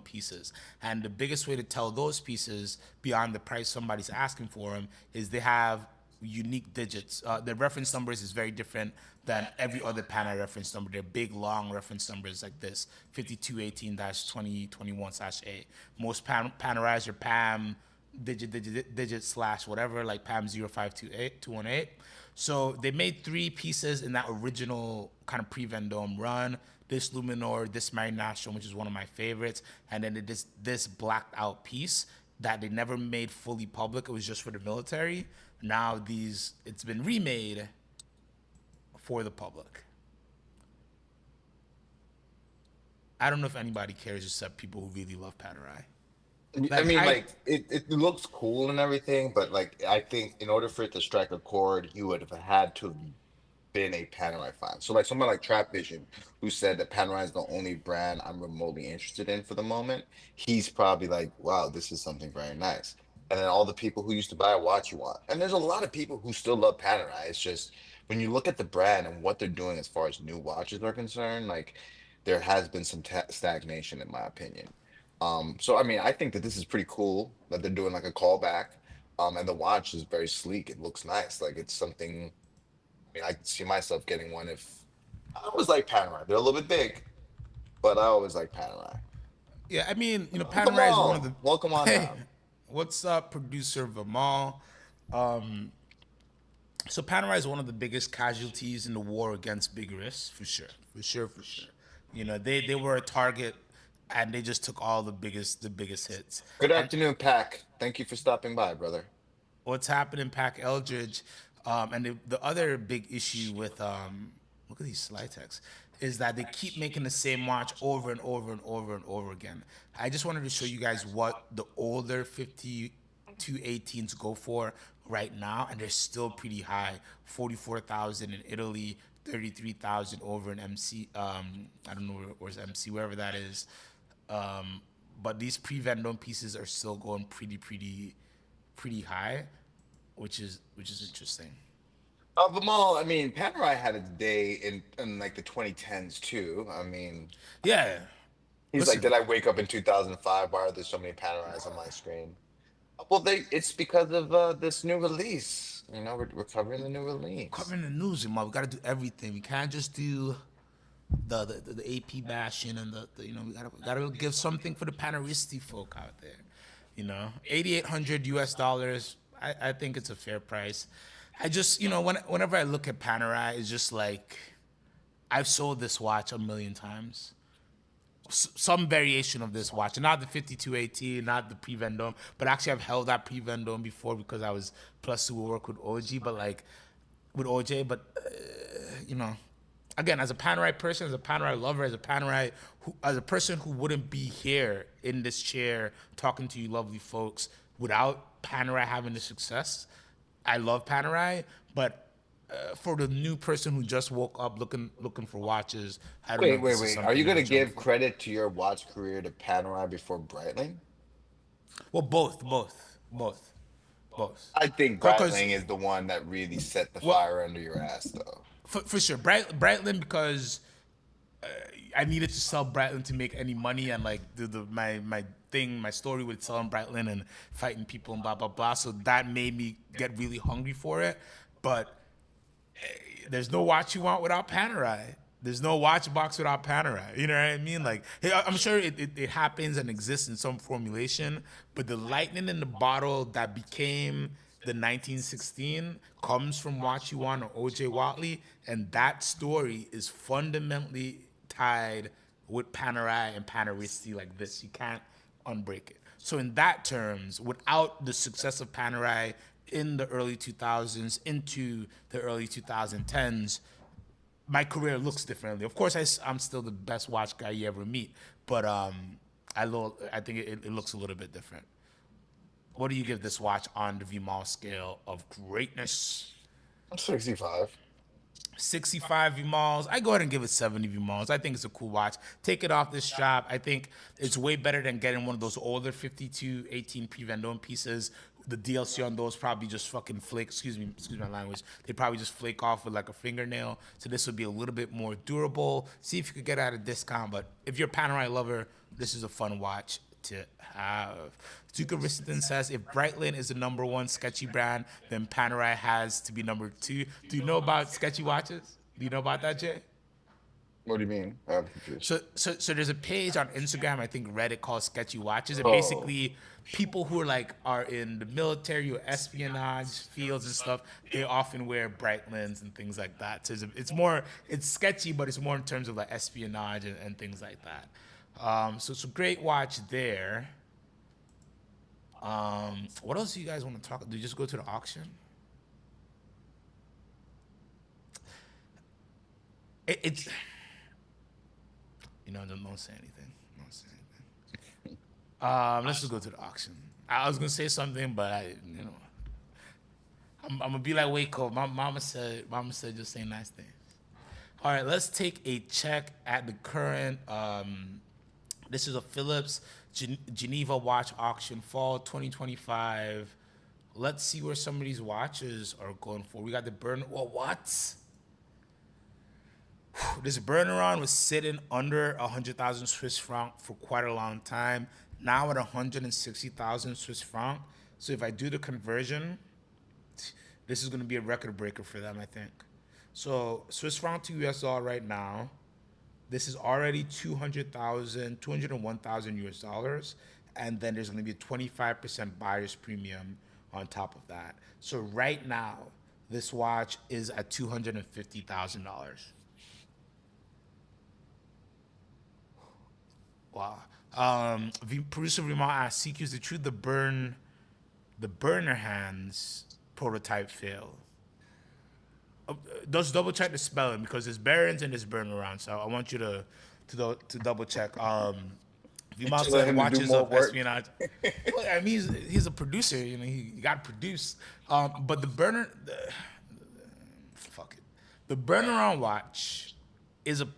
A: pieces. And the biggest way to tell those pieces beyond the price somebody's asking for them is they have unique digits. The reference numbers is very different than every other Panerai reference number. They're big, long reference numbers like this, 5218-2021/A. Most Panerais are PAM digit slash whatever, like PAM 0528218. So they made three pieces in that original kind of pre-Vendome run. This Luminor, this Marinastrum, which is one of my favorites, and then this blacked out piece that they never made fully public. It was just for the military. Now it's been remade for the public. I don't know if anybody cares except people who really love Panerai.
B: I
A: Like
B: mean,
A: I
B: like it looks cool and everything, but like I think in order for it to strike a chord, you would have had to have been a Panerai fan. So like someone like Trap Vision, who said that Panerai is the only brand I'm remotely interested in for the moment, he's probably like, wow, this is something very nice. And then all the people who used to buy a watch you want. And there's a lot of people who still love Panerai. It's just when you look at the brand and what they're doing as far as new watches are concerned, like there has been some stagnation in my opinion. So I mean, I think that this is pretty cool that they're doing like a callback. And the watch is very sleek. It looks nice. Like it's something. I mean, I can see myself getting one if I always like Panerai. They're a little bit big, but I always like Panerai.
A: Yeah, I mean,
B: Welcome
A: Panerai is one of the.
B: on. Welcome on
A: Hey,
B: down.
A: what's up, producer Vimal? So Panerai is one of the biggest casualties in the war against big risks, for sure, for sure, for sure. They were a target, and they just took all the biggest hits.
B: Good
A: And
B: afternoon, Pack. Thank you for stopping by, brother.
A: what's happening, Pac Eldridge, and the other big issue with look at these slide texts is that they keep making the same watch over and over and over and over again. I just wanted to show you guys what the older 5218s go for right now, and they're still pretty high. 44,000 in Italy, 33,000 over in MC. I don't know where's MC, wherever that is. But these pre-Vendome pieces are still going pretty high, which is interesting.
B: Of them all, I mean, Panerai had its day in like the 2010s too. I mean,
A: Yeah,
B: he's like,
A: listen,
B: did I wake up in 2005? Why are there so many Panerais on my screen? Well, it's because of this new release. You know, we're covering the new release.
A: covering the news, man. We got to do everything. We can't just do the AP bashing and we gotta give something for the Paneristi folk out there. 8,800 US dollars. I think it's a fair price. I just whenever I look at Panerai, it's just like I've sold this watch a million times. Some variation of this watch, not the 5218, not the pre-Vendome, but actually I've held that pre-Vendome before because I was plus to work with OG, but like with OJ, but you know, again, as a Panerai person, as a Panerai lover, as a person who wouldn't be here in this chair talking to you lovely folks without Panerai having the success. I love Panerai, but for the new person who just woke up looking for watches, I don't know
B: Wait,
A: if
B: wait,
A: this is
B: wait. Are
A: something
B: you
A: you
B: gonna
A: would jump
B: give
A: for.
B: credit to your watch career to Panerai before Breitling?
A: Well, both.
B: I think
A: Because
B: Breitling is the one that really set the
A: well,
B: fire under your ass, though.
A: for sure, Breitling because I needed to sell Breitling to make any money, and like my story with selling Breitling and fighting people and blah blah blah. So that made me get really hungry for it. But there's no watch you want without Panerai. There's no watch box without Panerai. You know what I mean? Like, hey, I'm sure it happens and exists in some formulation, but the lightning in the bottle that became the 1916 comes from Watch You Want or OJ Watley, and that story is fundamentally tied with Panerai and Paneristi like this. You can't unbreak it. So in that terms, without the success of Panerai in the early 2000s into the early 2010s, my career looks differently. Of course, I'm still the best watch guy you ever meet, but I think it looks a little bit different. What do you give this watch on the Vimal scale of greatness?
B: I'm 65.
A: 65 Vimals. I go ahead and give it 70 Vimals. I think it's a cool watch. Take it off this strap. I think it's way better than getting one of those older 5218 pre-Vendome pieces. The DLC on those probably just fucking flake. Excuse my language. They probably just flake off with like a fingernail. So this would be a little bit more durable. See if you could get at a discount. But if you're a Panerai lover, this is a fun watch. to have. Zuka Riston says if Breitling is the number one sketchy brand, then Panerai has to be number two. Do you know about sketchy watches? Do you know about that, Jay?
B: What do you mean? I'm confused.
A: So there's a page on Instagram, I think Reddit, called Sketchy Watches, and
B: Oh,
A: basically people who are in the military or espionage fields and stuff, they often wear Breitlings and things like that. So it's sketchy, but it's more in terms of like espionage and things like that. So it's a great watch there. What else do you guys want to talk? Do you just go to the auction? It's don't say anything. Don't say anything. Let's just go to the auction. I was gonna say something, but I'm gonna be like Waco. My mama said just say nice things. All right, let's take a check at the current. This is a Philips Geneva watch auction, fall 2025. Let's see where some of these watches are going for. We got the burn. Well, what? This burner on was sitting under 100,000 Swiss franc for quite a long time. Now at 160,000 Swiss franc. So if I do the conversion, this is going to be a record breaker for them, I think. So Swiss franc to US dollar right now, this is already 201,000 US dollars. And then there's going to be a 25% buyer's premium on top of that. So right now, this watch is at $250,000. Wow. Producer Rima asked, CQ, is the truth the burner hands prototype failed? Just double check the spelling because there's Barons and there's burner around. So I want you to double check. Vima
B: tell
A: said
B: him to do
A: watches
B: more
A: of
B: work.
A: espionage. Well, I mean, he's a producer. He got to produce. But fuck it. The burner on watch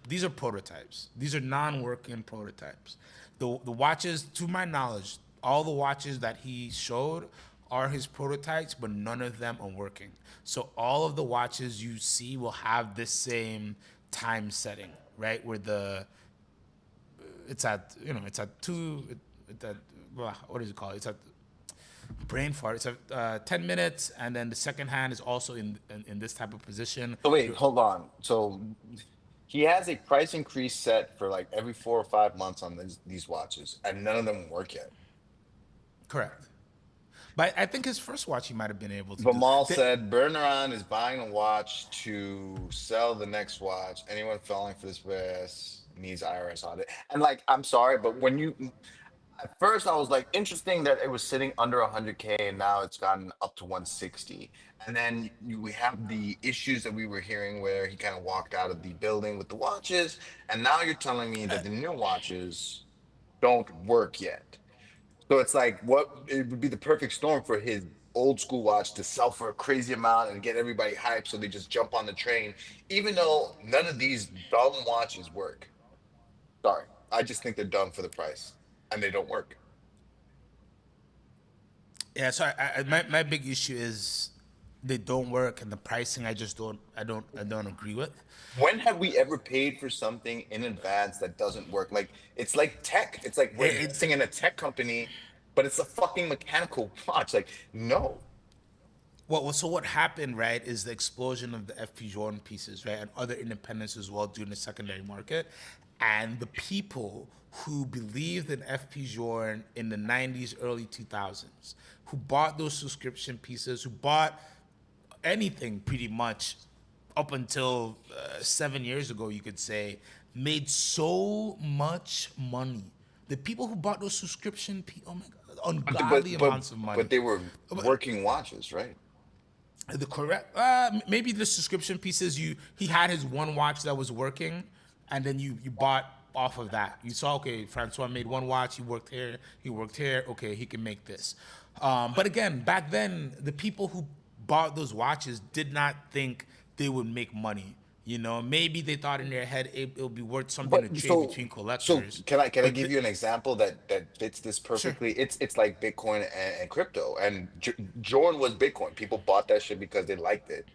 A: these are prototypes. These are non-working prototypes. The watches, to my knowledge, all the watches that he showed are his prototypes, but none of them are working. So all of the watches you see will have this same time setting, right? Where it's at what is it called? It's at brain fart. It's at 10 minutes, and then the second hand is also in this type of position.
B: So wait, hold on. So he has a price increase set for like every 4 or 5 months on these watches, and none of them work yet.
A: Correct. But I think his first watch he might have been able to do.
B: Vamal said Berneron is buying a watch to sell the next watch. Anyone falling for this BS needs IRS audit. And like, I'm sorry, but when you at first I was like, interesting that it was sitting under 100K and now it's gotten up to 160. And then we have the issues that we were hearing where he kind of walked out of the building with the watches, and now you're telling me that the new watches don't work yet. So it's like what it would be the perfect storm for his old school watch to sell for a crazy amount and get everybody hyped so they just jump on the train, even though none of these dumb watches work. Sorry. I just think they're dumb for the price and they don't work.
A: Yeah, so my big issue is they don't work and the pricing I don't agree with.
B: When have we ever paid for something in advance that doesn't work? Like it's like tech. It's like we're
A: It,
B: investing in a tech company, but it's a fucking mechanical watch. Like, no.
A: so what happened, right, is the explosion of the FP Jordan pieces, right, and other independents as well during the secondary market, and the people who believed in FP Jordan in the 90s, early 2000s, who bought those subscription pieces, who bought anything pretty much up until 7 years ago, you could say, made so much money. The people who bought those oh my God,
B: But
A: ungodly amounts of money.
B: they were working watches, right?
A: The correct, maybe the subscription pieces. He had his one watch that was working, and then you bought off of that. You saw, okay, Francois made one watch. He worked here. Okay, he can make this. But again, back then, the people who bought those watches did not think they would make money. Maybe they thought in their head it'll be worth something to
B: But
A: trade between
B: so
A: collectors.
B: can I
A: But
B: give you an example that fits this
A: sure.
B: perfectly? It's like Bitcoin and crypto. And Jordan was Bitcoin. People bought that shit because they liked it.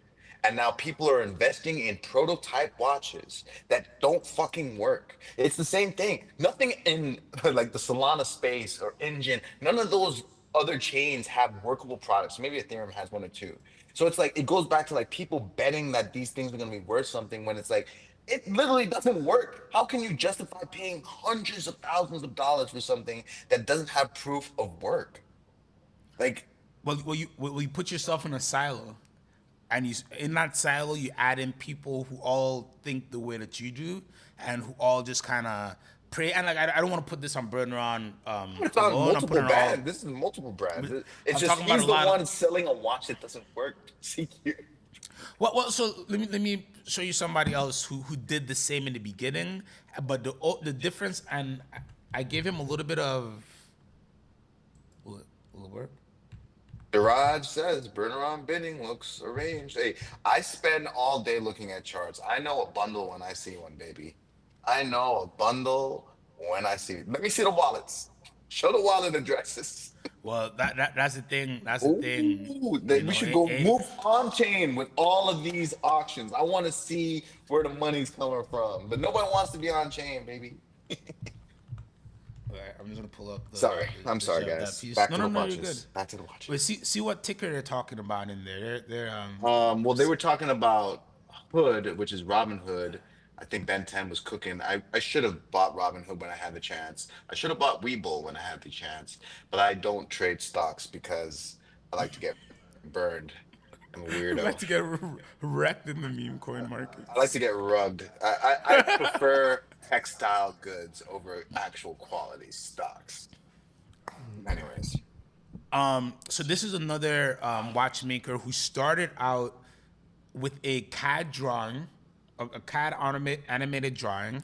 B: And now people are investing in prototype watches that don't fucking work. It's the same thing. Nothing in like the Solana space or Engine, none of those other chains have workable products. Maybe Ethereum has one or two. So it's like it goes back to like people betting that these things are going to be worth something when it's like it literally doesn't work. How can you justify paying hundreds of thousands of dollars for something that doesn't have proof of work? Like,
A: Well, you put yourself in a silo, and in that silo you add in people who all think the way that you do, and who all just kind of pray. And like I don't want to put this on Burner on
B: it's on
A: alone. I'm
B: multiple
A: putting it all.
B: brands. This is multiple brands. It's
A: I'm
B: just
A: talking about
B: he's
A: a
B: the
A: lot.
B: one selling a watch that doesn't work. CQ.
A: So let me show you somebody else who did the same in the beginning, but the difference, and I gave him a little bit of. Will it work?
B: Garage says burner on bidding looks arranged. Hey, I spend all day looking at charts. I know a bundle when I see one, baby. I know a bundle when I see it. Let me see the wallets. Show the wallet addresses.
A: Well, that's the thing. That's the thing.
B: Ooh,
A: You
B: that we
A: know,
B: should
A: it,
B: go
A: it,
B: move on chain with all of these auctions. I want to see where the money's coming from, but nobody wants to be on chain, baby.
A: all right, I'm just gonna pull up
B: Sorry, I'm
A: the
B: sorry,
A: Jeff that
B: guys.
A: piece.
B: Back
A: No,
B: to
A: no,
B: the
A: no, you're good.
B: watches. Back to the watches.
A: Wait, see what ticker they're talking about in there. They're
B: Well, they were talking about Hood, which is Robin Hood. I think Ben 10 was cooking. I should have bought Robin Hood when I had the chance. I should have bought Webull when I had the chance, but I don't trade stocks because I like to get burned. I'm a
A: like
B: weirdo.
A: to get wrecked in the meme coin
B: I like
A: markets.
B: to get rugged. I prefer textile goods over actual quality stocks. Anyways,
A: So this is another watchmaker who started out with a CAD drawing, a CAD animated drawing,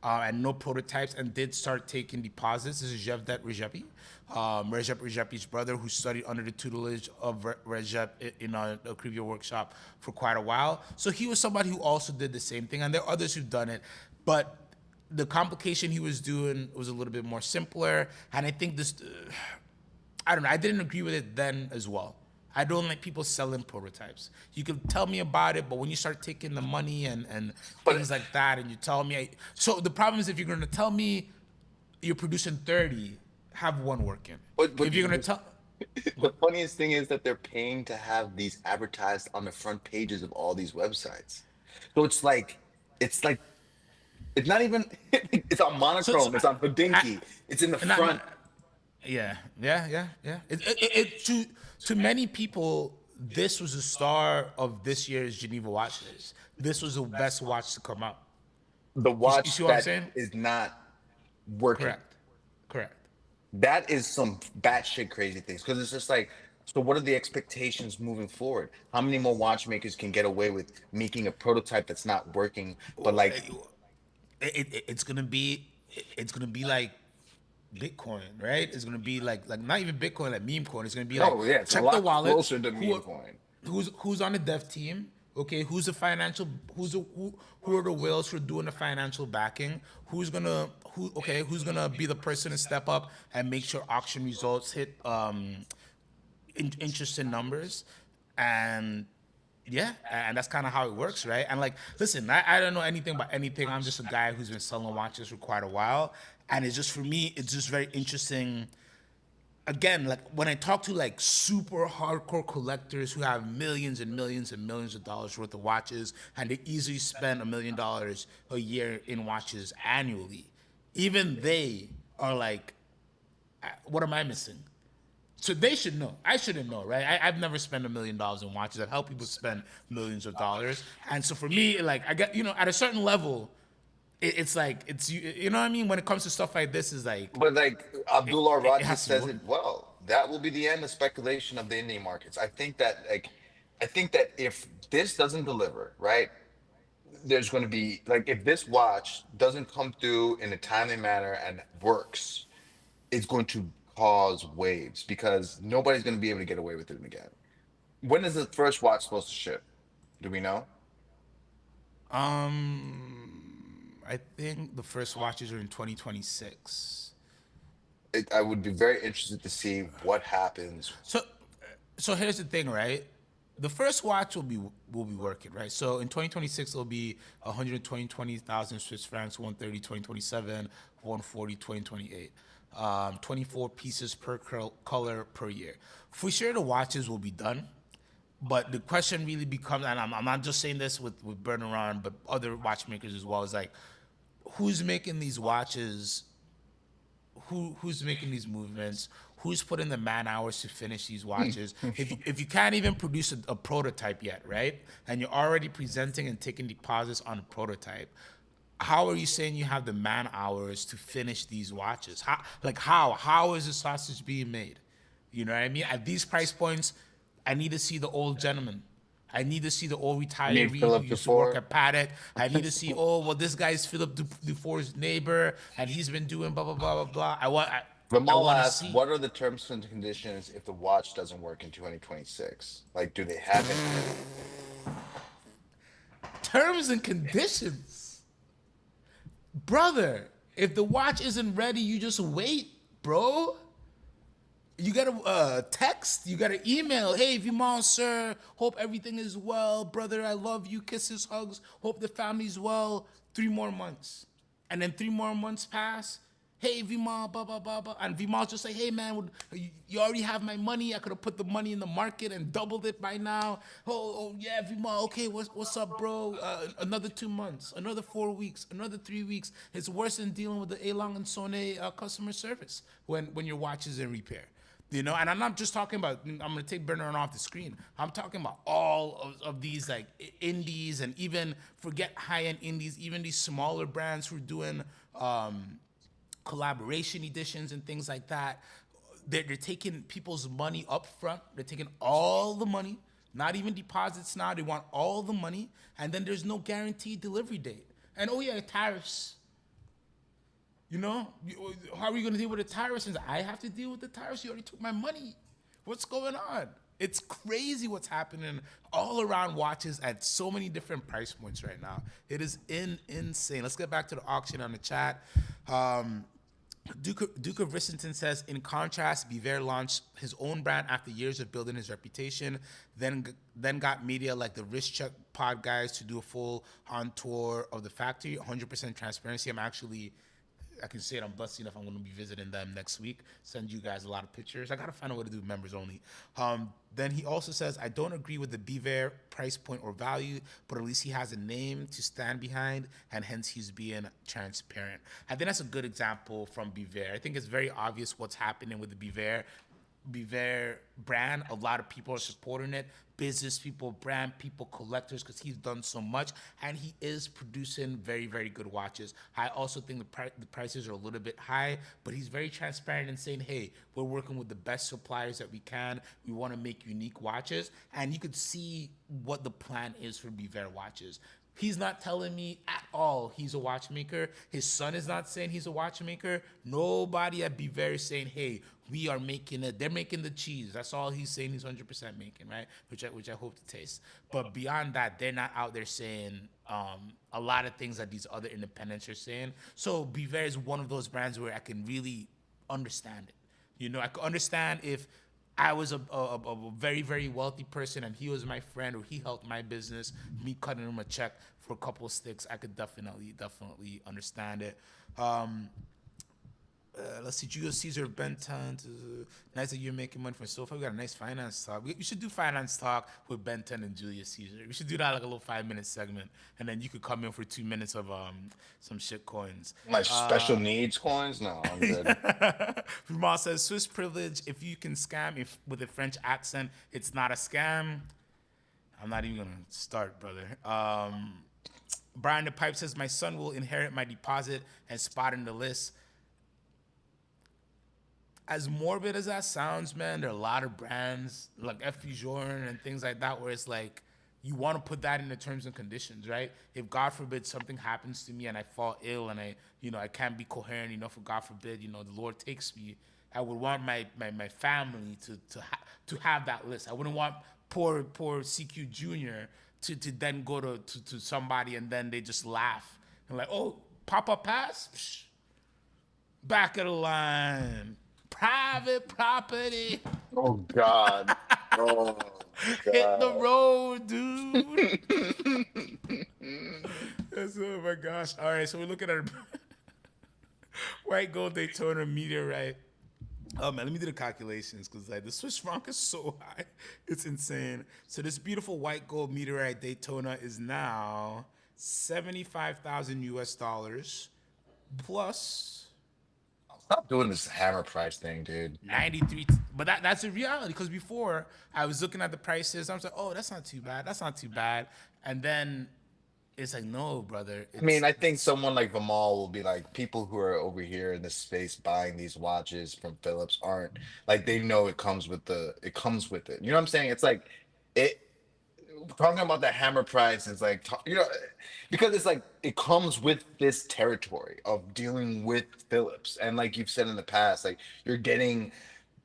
A: and no prototypes, and did start taking deposits. This is Jevdet Rejepi, Recep Rejepi's brother, who studied under the tutelage of Recep in a Krivia workshop for quite a while. So he was somebody who also did the same thing, and there are others who've done it, but the complication he was doing was a little bit more simpler, and I think this. I don't know. I didn't agree with it then as well. I don't like people selling prototypes. You can tell me about it, but when you start taking the money and
B: but
A: things like that, and you tell me, so the problem is if you're gonna tell me you're producing 30, have one working.
B: but
A: If you're gonna tell,
B: the funniest thing is that they're paying to have these advertised on the front pages of all these websites. So it's like it's not even it's on
A: so
B: monochrome, it's on
A: I,
B: Houdinki, it's in the
A: and I'm,
B: front.
A: yeah. To many people, this was the star of this year's Geneva Watch Days. This was the best watch to come out.
B: The
A: You
B: watch
A: see what I'm
B: that
A: saying?
B: is not working.
A: Correct. Correct.
B: That is some batshit crazy things because it's just like, so what are the expectations moving forward? How many more watchmakers can get away with making a prototype that's not working, but like,
A: It's gonna be like Bitcoin, right? It's gonna be like not even Bitcoin, like meme coin. It's gonna be like
B: no, yeah, it's a
A: check the
B: lot
A: wallets.
B: closer to meme coin.
A: Who's on the dev team? Okay, who's the financial? Who are the whales who are doing the financial backing? Who's gonna be the person to step up and make sure auction results hit interesting numbers, and yeah, and that's kind of how it works, right? And like, listen, I don't know anything about anything. I'm just a guy who's been selling watches for quite a while, and it's just for me, it's just very interesting. Again, like when I talk to like super hardcore collectors who have millions and millions and millions of dollars worth of watches, and they easily spend $1 million a year in watches annually, even they are like, what am I missing? So they should know. I shouldn't know, right? I've never spent $1 million in watches. I've helped people spend millions of dollars. And so for me, like I get, at a certain level, it's like you know what I mean. When it comes to stuff like this, is like
B: But like Abdullah
A: it
B: Raji
A: has to be
B: says
A: work.
B: it well, that will be the end of speculation of the Indian markets. I think that if this doesn't deliver, right, there's going to be like if this watch doesn't come through in a timely manner and works, it's going to cause waves because nobody's going to be able to get away with it again. When is the first watch supposed to ship? Do we know?
A: I think the first watches are in 2026.
B: I would be very interested to see what happens.
A: So here's the thing, right? the first watch will be working, right? So in 2026 it'll be 120,000 Swiss francs, 130 2027, 140 2028. 24 pieces per color per year. For sure the watches will be done. But the question really becomes, and I'm not just saying this with Panerai, but other watchmakers as well, is like, who's making these watches? Who's making these movements? Who's putting the man hours to finish these watches? If you can't even produce a prototype yet, right? And you're already presenting and taking deposits on a prototype, how are you saying you have the man hours to finish these watches? How is the sausage being made? You know what I mean? At these price points, I need to see the old gentleman. I need to see the old retiree who
B: Philip
A: used to work
B: Dufour?
A: at Paddock. I need to see, oh, well, this guy's Philip Dufour's neighbor, and he's been doing blah blah blah blah blah. I
B: Ramal
A: want to
B: asks,
A: see
B: what are the terms and conditions if the watch doesn't work in 2026? Like, do they have it?
A: terms and conditions, brother. If the watch isn't ready, you just wait, bro. You gotta text, you gotta email. Hey, Vimal, sir, hope everything is well, brother. I love you. Kisses, hugs. Hope the family's well. 3 more months, and then 3 more months pass. Hey, Vimal, blah blah blah blah, and Vimal just say, hey man, you already have my money. I could have put the money in the market and doubled it by now. Oh yeah, Vimal. Okay, what's up, bro? Another 2 months, another 4 weeks, another 3 weeks. It's worse than dealing with the Elang and Sone customer service when your watch is in repair. You know, and I'm not just talking about, I'm going to take Bernard off the screen. I'm talking about all of these like indies, and even forget high-end indies, even these smaller brands who are doing collaboration editions and things like that. They're taking people's money up front. They're taking all the money, not even deposits now. They want all the money, and then there's no guaranteed delivery date. And oh yeah, tariffs. You know, how are you going to deal with the tariffs? And I have to deal with the tariffs. You already took my money. What's going on? It's crazy what's happening all around watches at so many different price points right now. It is insane. Let's get back to the auction on the chat. Duke of Rissington says, in contrast, Biver launched his own brand after years of building his reputation, then got media like the Wrist Check pod guys to do a full on tour of the factory. 100% transparency. I can say it, I'm blessed enough. I'm going to be visiting them next week. Send you guys a lot of pictures. I got to find a way to do members only. Then he also says, I don't agree with the Biver price point or value, but at least he has a name to stand behind, and hence he's being transparent. I think that's a good example from Biver. I think it's very obvious what's happening with the Biver brand. A lot of people are supporting it. Business people, brand people, collectors, because he's done so much, and he is producing very, very good watches. I also think the prices are a little bit high, but he's very transparent in saying, hey, we're working with the best suppliers that we can. We want to make unique watches, and you could see what the plan is for Biver watches. He's not telling me at all he's a watchmaker. His son is not saying he's a watchmaker. Nobody at Biver is saying, hey, we are making it. They're making the cheese. That's all he's saying he's 100% making, right? Which I hope to taste. But beyond that, they're not out there saying a lot of things that these other independents are saying. So Biver is one of those brands where I can really understand it. You know, I can understand if I was a very, very wealthy person and he was my friend, or he helped my business, me cutting him a check for a couple of sticks, I could definitely understand it. Let's see, Julius Caesar, Benton. Nice that you're making money from so far. We got a nice finance talk. We should do finance talk with Benton and Julius Caesar. We should do that like a little 5-minute segment, and then you could come in for 2 minutes of some shit coins.
B: My special needs coins? No, I'm good.
A: Ramal says, Swiss privilege, if you can scam with a French accent, it's not a scam. I'm not even going to start, brother. Brian the Pipe says, my son will inherit my deposit and spot in the list. As morbid as that sounds, man, there are a lot of brands like F. Journe and things like that where it's like you want to put that in the terms and conditions, right? If God forbid something happens to me and I fall ill and I can't be coherent enough, for God forbid, the Lord takes me, I would want my family to have that list. I wouldn't want poor CQ Jr. to then go to somebody and then they just laugh and like, oh, Papa pass? Psh, back of the line. Private property.
B: Oh God. Oh
A: Hit the
B: God.
A: road, dude. Oh my gosh. All right, so we're looking at a white gold Daytona meteorite. Oh man, let me do the calculations because like the Swiss franc is so high, it's insane. So this beautiful white gold meteorite Daytona is now 75,000 US dollars plus
B: Stop doing this hammer price thing, dude.
A: 93. But that's a reality because before I was looking at the prices, I was like, oh, that's not too bad. That's not too bad. And then it's like, no, brother,
B: I mean, I think
A: it's
B: someone like Vimal will be like, people who are over here in this space buying these watches from Phillips aren't like they know it comes with it. You know what I'm saying? It's like it talking about the hammer price is like because it's like it comes with this territory of dealing with Phillips. And like you've said in the past, like you're getting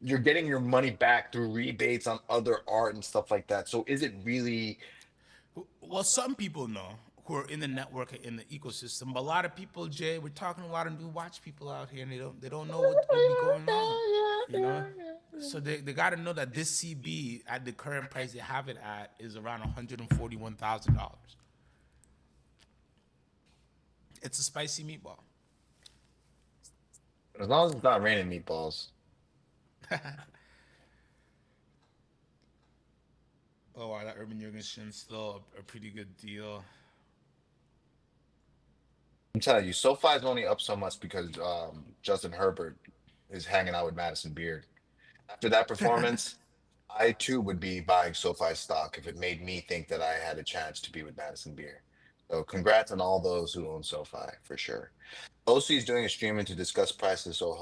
B: your money back through rebates on other art and stuff like that. So is it really
A: well, some people know who are in the network in the ecosystem, but a lot of people, Jay, we're talking to a lot of new watch people out here, and they don't know what be going on, you know. So they got to know that this CB at the current price they have it at is around $141,000. It's a spicy meatball.
B: as long as it's not raining meatballs?
A: Oh wow, that Urban Jurgensen still a pretty good deal.
B: I'm telling you, SoFi is only up so much because Justin Herbert is hanging out with Madison Beard. After that performance, I too would be buying SoFi stock if it made me think that I had a chance to be with Madison Beer. So congrats on all those who own SoFi for sure. OC is doing a streaming to discuss prices, so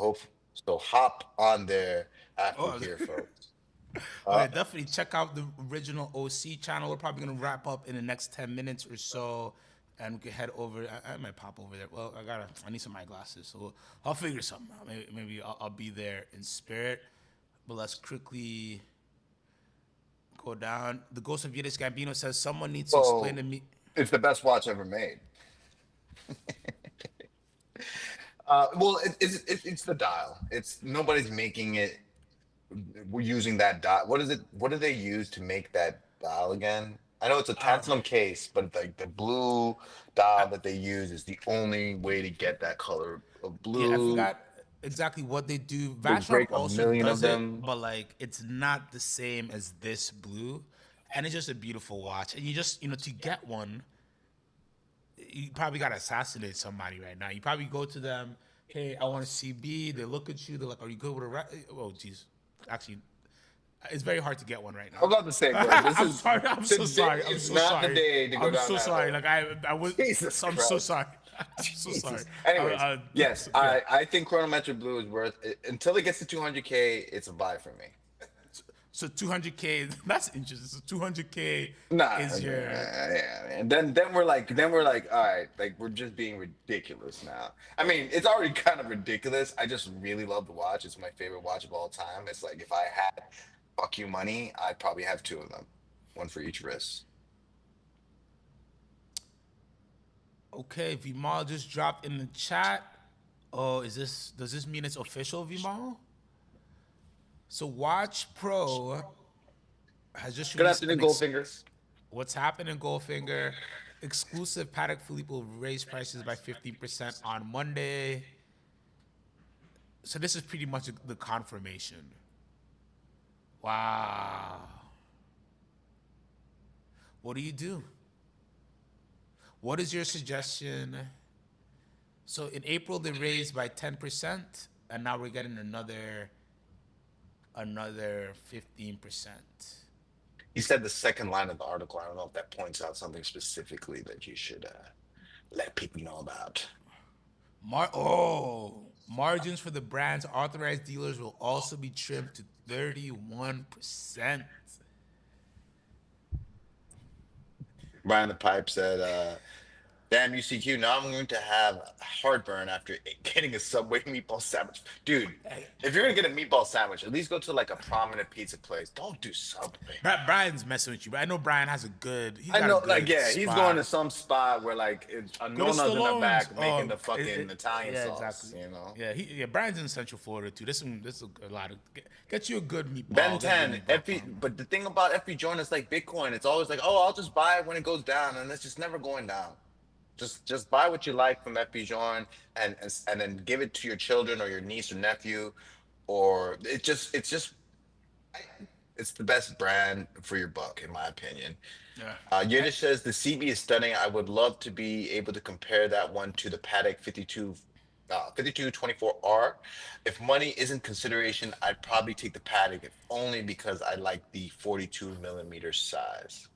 B: hop on there after
A: Oh,
B: here, folks.
A: oh
B: Uh,
A: yeah, definitely check out the original OC channel. We're probably gonna wrap up in the next 10 minutes or so, and we can head over. I might pop over there. Well, I need some eyeglasses, so I'll figure something out. Maybe I'll be there in spirit. But let's quickly go down. The Ghost of Yiddish Gambino says someone needs to explain
B: well,
A: to me.
B: it's the best watch ever made. Well, it's the dial. It's nobody's making it. We're using that dial. What is it? What do they use to make that dial again? I know it's a tantalum case, but like the blue dial that they use is the only way to get that color of
A: Yeah, I
B: blue.
A: forgot exactly what they do.
B: They
A: Vacheron
B: break a
A: also
B: million of
A: does it,
B: them.
A: but like it's not the same as this blue, and it's just a beautiful watch. And you just to get one, you probably got to assassinate somebody right now. You probably go to them, hey, I want a CB. They look at you. They're like, are you good with a? Oh, geez, actually, it's very hard to get one right
B: I'm
A: now.
B: about to say, bro, this
A: I'm
B: is
A: sorry. I'm so
B: today
A: sorry. I'm
B: is
A: so
B: not the
A: sorry.
B: day to go
A: I'm
B: down
A: so
B: that
A: sorry.
B: hole.
A: Like I was.
B: Jesus
A: So I'm so
B: Christ.
A: sorry. I'm so sorry.
B: Jesus. Anyways, yes,
A: Yeah.
B: I think chronometric blue is worth it. Until it gets to 200K, it's a buy for me.
A: So 200K. That's interesting. So 200K
B: Nah,
A: is your.
B: yeah, and then we're like, all right, like we're just being ridiculous now. I mean, it's already kind of ridiculous. I just really love the watch. It's my favorite watch of all time. It's like if I had fuck you money, I'd probably have two of them, one for each wrist.
A: Okay, Vimal just dropped in the chat. Oh, does this mean it's official, Vimal? So Watch Pro has just
B: Good
A: released
B: afternoon, Goldfinger.
A: what's happening, Goldfinger. Exclusive Patek Philippe will raise prices by 15% on Monday. So this is pretty much the confirmation. Wow. What do you do? What is your suggestion? So in April they raised by 10%, and now we're getting another 15%.
B: He said the second line of the article. I don't know if that points out something specifically that you should let people know about.
A: Margins for the brand's authorized dealers will also be trimmed to 31%.
B: Brian the Pipe said, Damn, UCQ. Now I'm going to have heartburn after getting a Subway meatball sandwich. Dude,
A: Hey,
B: if you're gonna get a meatball sandwich, at least go to like a prominent pizza place. Don't do Subway.
A: Brian's messing with you, but I know Brian has he's
B: I
A: got a
B: know, like,
A: good
B: yeah, he's going to
A: spot.
B: some spot where like it's a
A: Go to
B: Nona's in the
A: Stallone's.
B: back making
A: Oh,
B: the fucking Italian
A: yeah, exactly.
B: sauce, you know.
A: Yeah, Brian's in Central Florida too. This is a lot of get you a good
B: Ben
A: meatball, get a good
B: 10,
A: meatball
B: FP,
A: combo.
B: but the thing about FP Joint is like Bitcoin. It's always like, oh, I'll just buy it when it goes down, and it's just never going down. Just buy what you like from FP Joint, and then give it to your children or your niece or nephew, or it's just it's the best brand for your buck, in my opinion.
A: Yeah.
B: Yiddish says the CB is stunning. I would love to be able to compare that one to the Paddock 5224R. If money isn't consideration, I'd probably take the Paddock, if only because I like the 42 millimeter size.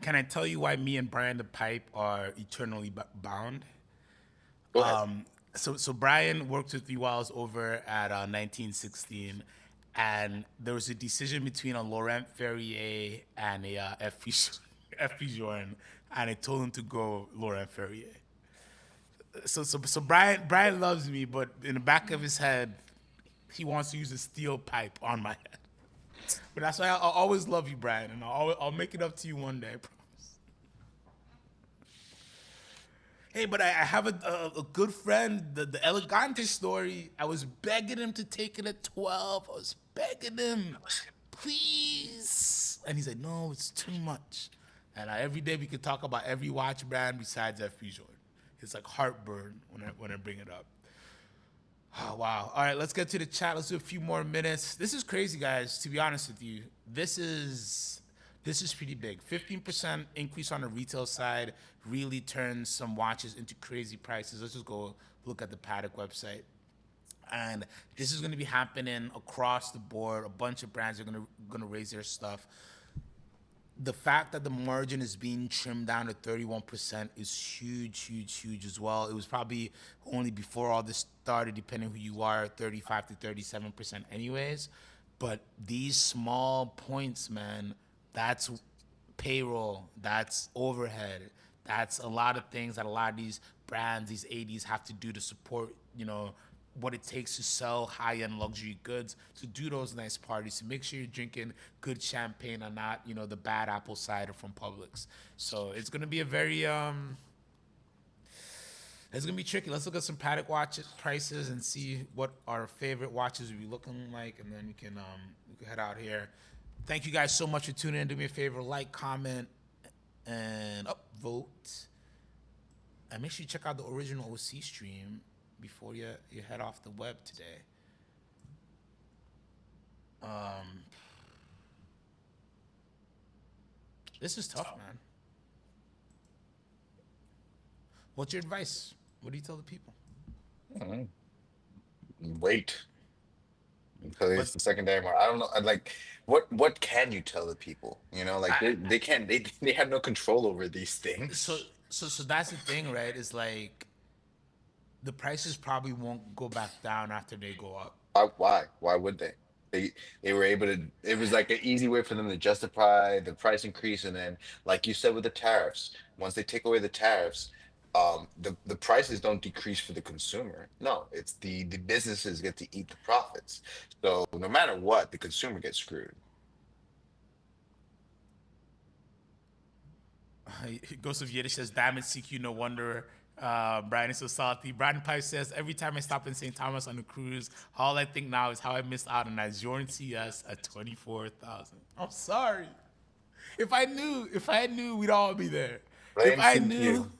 A: Can I tell you why me and Brian the Pipe are eternally bound?
B: Go ahead.
A: So Brian worked with you while I was over at 1916, and there was a decision between a Laurent Ferrier and a FP Jordan, and I told him to go Laurent Ferrier. So Brian loves me, but in the back of his head, he wants to use a steel pipe on my head. But that's why I'll always love you, Brian, and I'll make it up to you one day, I promise. Hey, but I have a good friend, the Elegante story. I was begging him to take it at 12. I was begging him, please. And he's like, no, it's too much. And every day we could talk about every watch brand besides FP Jordan. It's like heartburn when I bring it up. Oh, wow. All right, let's get to the chat. Let's do a few more minutes. This is crazy, guys, to be honest with you. This is pretty big. 15% increase on the retail side really turns some watches into crazy prices. Let's just go look at the Paddock website. And this is going to be happening across the board. A bunch of brands are going to raise their stuff. The fact that the margin is being trimmed down to 31% is huge as well. It was probably only before all this started, depending who you are, 35 to 37% anyways. But these small points, man, that's payroll, that's overhead, that's a lot of things that a lot of these brands, these ADs have to do to support, what it takes to sell high-end luxury goods, to do those nice parties, to make sure you're drinking good champagne and not, the bad apple cider from Publix. So it's gonna be a very it's gonna be tricky. Let's look at some Paddock watch prices and see what our favorite watches will be looking like, and then we can head out here. Thank you guys so much for tuning in. Do me a favor, like, comment, and vote. And make sure you check out the original OC stream before you head off the web today. This is tough, man. What's your advice? What do you tell the people?
B: Wait until it's the secondary market. I don't know. Like, what can you tell the people? Like they can't. They have no control over these things.
A: So that's the thing, right? Is like the prices probably won't go back down after they go up.
B: Why? Why would they? They were able to. It was like an easy way for them to justify the price increase, and then, like you said, with the tariffs, once they take away the tariffs, the prices don't decrease for the consumer. No, it's the businesses get to eat the profits. So no matter what, the consumer gets screwed.
A: Ghost of Yiddish says, Diamond CQ, no wonder Brian is so salty. Brian Pipe says, every time I stop in St. Thomas on a cruise, all I think now is how I missed out on that Jordan CS at 24,000. I'm sorry. If I knew, we'd all be there.
B: Blame
A: If I
B: CQ.
A: knew,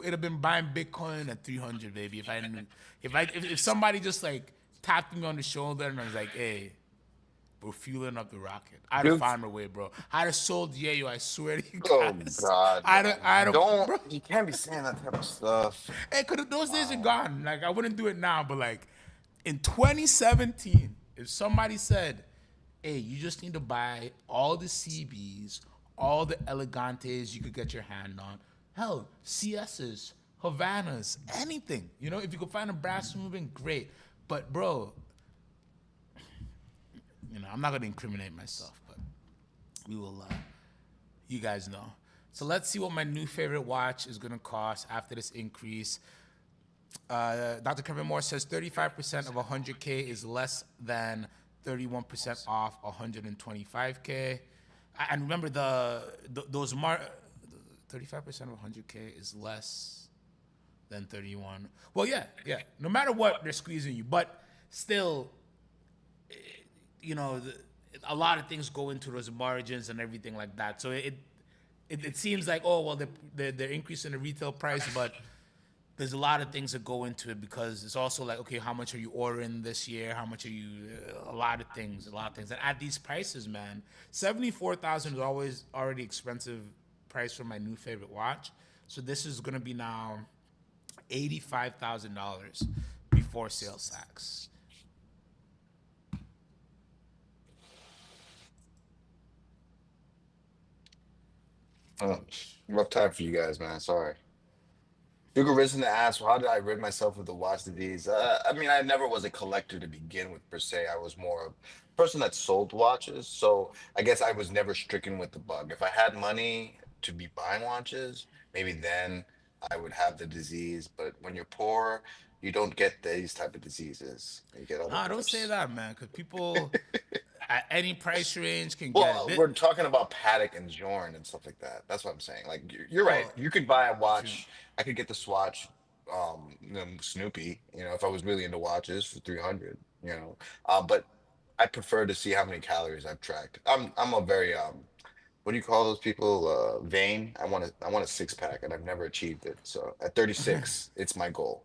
A: it'd have been buying Bitcoin at 300, baby. If I knew, if somebody just like tapped me on the shoulder and I was like, hey, we're fueling up the rocket, I'd have found a way, bro. I'd have sold Yayo, I swear to you guys.
B: Oh God!
A: I'd have,
B: Don't.
A: bro.
B: You can't be saying that type of stuff.
A: Hey, those days are gone. Like, I wouldn't do it now, but like in 2017, if somebody said, hey, you just need to buy all the CBs, all the Elegantes you could get your hand on, hell, CSs, Havanas, anything. If you could find a brass movement, great. But bro, I'm not gonna incriminate myself, but we will. You guys know. So let's see what my new favorite watch is gonna cost after this increase. Dr. Kevin Moore says 35% of 100K is less than 31% off 125K. And remember those 35% of 100K is less than 31. Well, yeah, yeah. No matter what, they're squeezing you, but still, you know, a lot of things go into those margins and everything like that. So it seems like, oh well, they're increasing the retail price, but there's a lot of things that go into it because it's also like, okay, how much are you ordering this year? How much are you? A lot of things, And at these prices, man, 74,000 is always already expensive price for my new favorite watch. So this is gonna be now $85,000 before sales tax.
B: Oh, rough time for you guys, man. Sorry. Google risen to ask, well, how did I rid myself of the watch disease? I mean, I never was a collector to begin with, per se. I was more a person that sold watches. So I guess I was never stricken with the bug. If I had money to be buying watches, maybe then I would have the disease. But when you're poor, you don't get these type of diseases. You get other
A: Nah, don't say
B: types.
A: that, man, because people at any price range can get it.
B: Well, we're talking about Paddock and Jorn and stuff like that. That's what I'm saying. Like you're right.
A: Well,
B: You could buy a
A: if you
B: watch. I could get the Swatch, Snoopy. If I was really into watches for 300. But I prefer to see how many calories I've tracked. I'm a very what do you call those people? Vain. I want a six pack, and I've never achieved it. So at 36, it's my goal.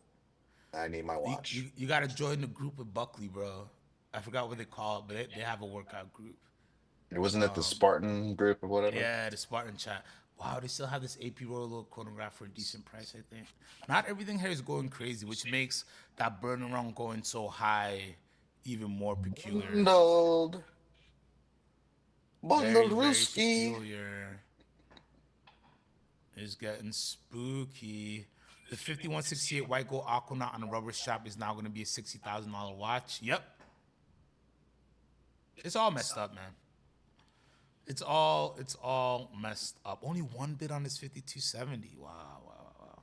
B: I need my
A: you,
B: watch.
A: you, you gotta join the group with Buckley, bro. I forgot what they call it, but they have a workout group.
B: It wasn't it the Spartan group or whatever.
A: Yeah, the Spartan chat. Wow, they still have this AP Royal chronograph for a decent price, I think. Not everything here is going crazy, which makes that burn around going so high even more peculiar.
B: Bundled,
A: Very,
B: bundled
A: very
B: Ruski.
A: peculiar. It's getting spooky. The 5168 white gold Aquanaut on the rubber strap is now going to be a $60,000 watch. Yep. It's all messed up, man. It's all messed up. Only one bid on this 5270. Wow, wow, wow, wow.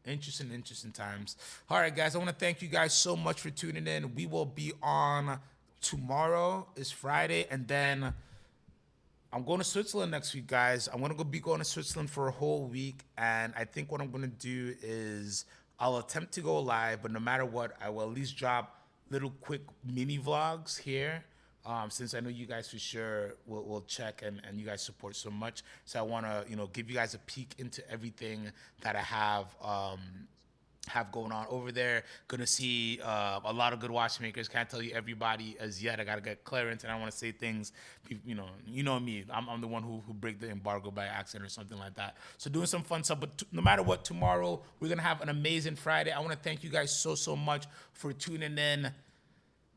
A: Interesting times. All right, guys. I want to thank you guys so much for tuning in. We will be on tomorrow is Friday, and then I'm going to Switzerland next week, guys. I'm gonna be going to Switzerland for a whole week, and I think what I'm gonna do is I'll attempt to go live, but no matter what, I will at least drop little quick mini vlogs here. Since I know you guys for sure will check and you guys support so much, so I want to give you guys a peek into everything that I have going on over there. Gonna see a lot of good watchmakers. Can't tell you everybody as yet. I gotta get clearance, and I want to say things. You know me. I'm the one who break the embargo by accident or something like that. So doing some fun stuff. But no matter what, tomorrow we're gonna have an amazing Friday. I want to thank you guys so much for tuning in.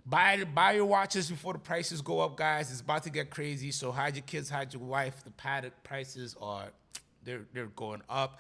A: Buy your watches before the prices go up, guys. It's about to get crazy. So hide your kids, hide your wife. The padded prices they're going up.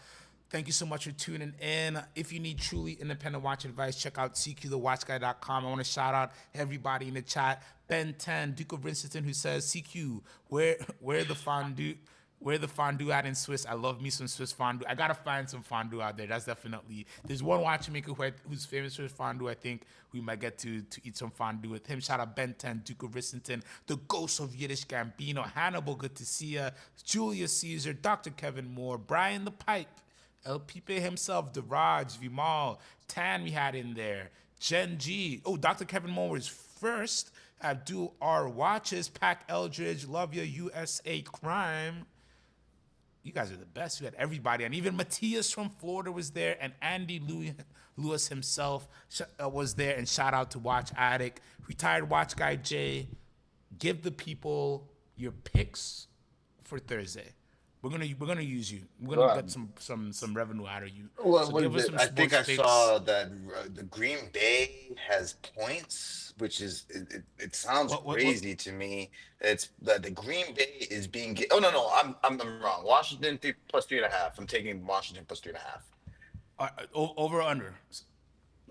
A: Thank you so much for tuning in. If you need truly independent watch advice, check out cqthewatchguy.com. I want to shout out everybody in the chat. Ben 10, Duke of Princeton, who says, CQ, where the fondue? Where the fondue at in Swiss? I love me some Swiss fondue. I gotta find some fondue out there. That's definitely. There's one watchmaker who's famous for his fondue. I think we might get to eat some fondue with him. Shout out Ben 10, Duke of Rissington, the ghost of Yiddish Gambino, Hannibal, good to see ya. Julius Caesar, Dr. Kevin Moore, Brian the Pipe, El Pipe himself, Daraj, Vimal, Tan we had in there, Jen G. Oh, Dr. Kevin Moore was first. Abdul R. Watches, Pack Eldridge, Love Ya, USA Crime. You guys are the best. You had everybody, and even Matthias from Florida was there, and Andy Lewis himself was there. And shout out to Watch Addict, retired Watch Guy Jay. Give the people your picks for Thursday. We're gonna use you. We're gonna get some revenue out of you.
B: Well,
A: So
B: what
A: give
B: is
A: us
B: it?
A: some
B: I think
A: sports
B: I
A: picks.
B: saw that the Green Bay has points, which is it sounds
A: What
B: crazy to me. It's that the Green Bay is being. Oh no, I'm wrong. Washington plus 3.5. I'm taking Washington plus 3.5.
A: over or under?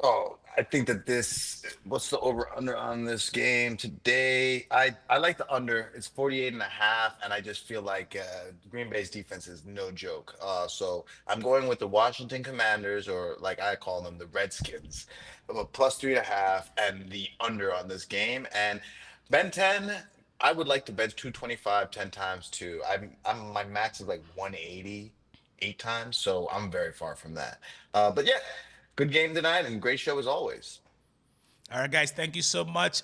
B: Oh, I think that what's the over under on this game today? I like the under. It's 48 and a half, and I just feel like Green Bay's defense is no joke. So I'm going with the Washington Commanders, or like I call them, the Redskins. I'm a plus 3.5 and the under on this game. And Ben 10, I would like to bet 225 10 times too. I'm my max is like 180 8 times, so I'm very far from that. But yeah. Good game tonight and great show as always.
A: All right, guys, thank you so much.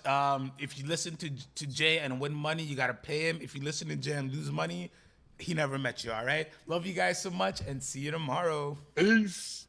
A: If you listen to Jay and win money, you gotta pay him. If you listen to Jay and lose money, he never met you. All right, love you guys so much, and see you tomorrow.
B: Peace.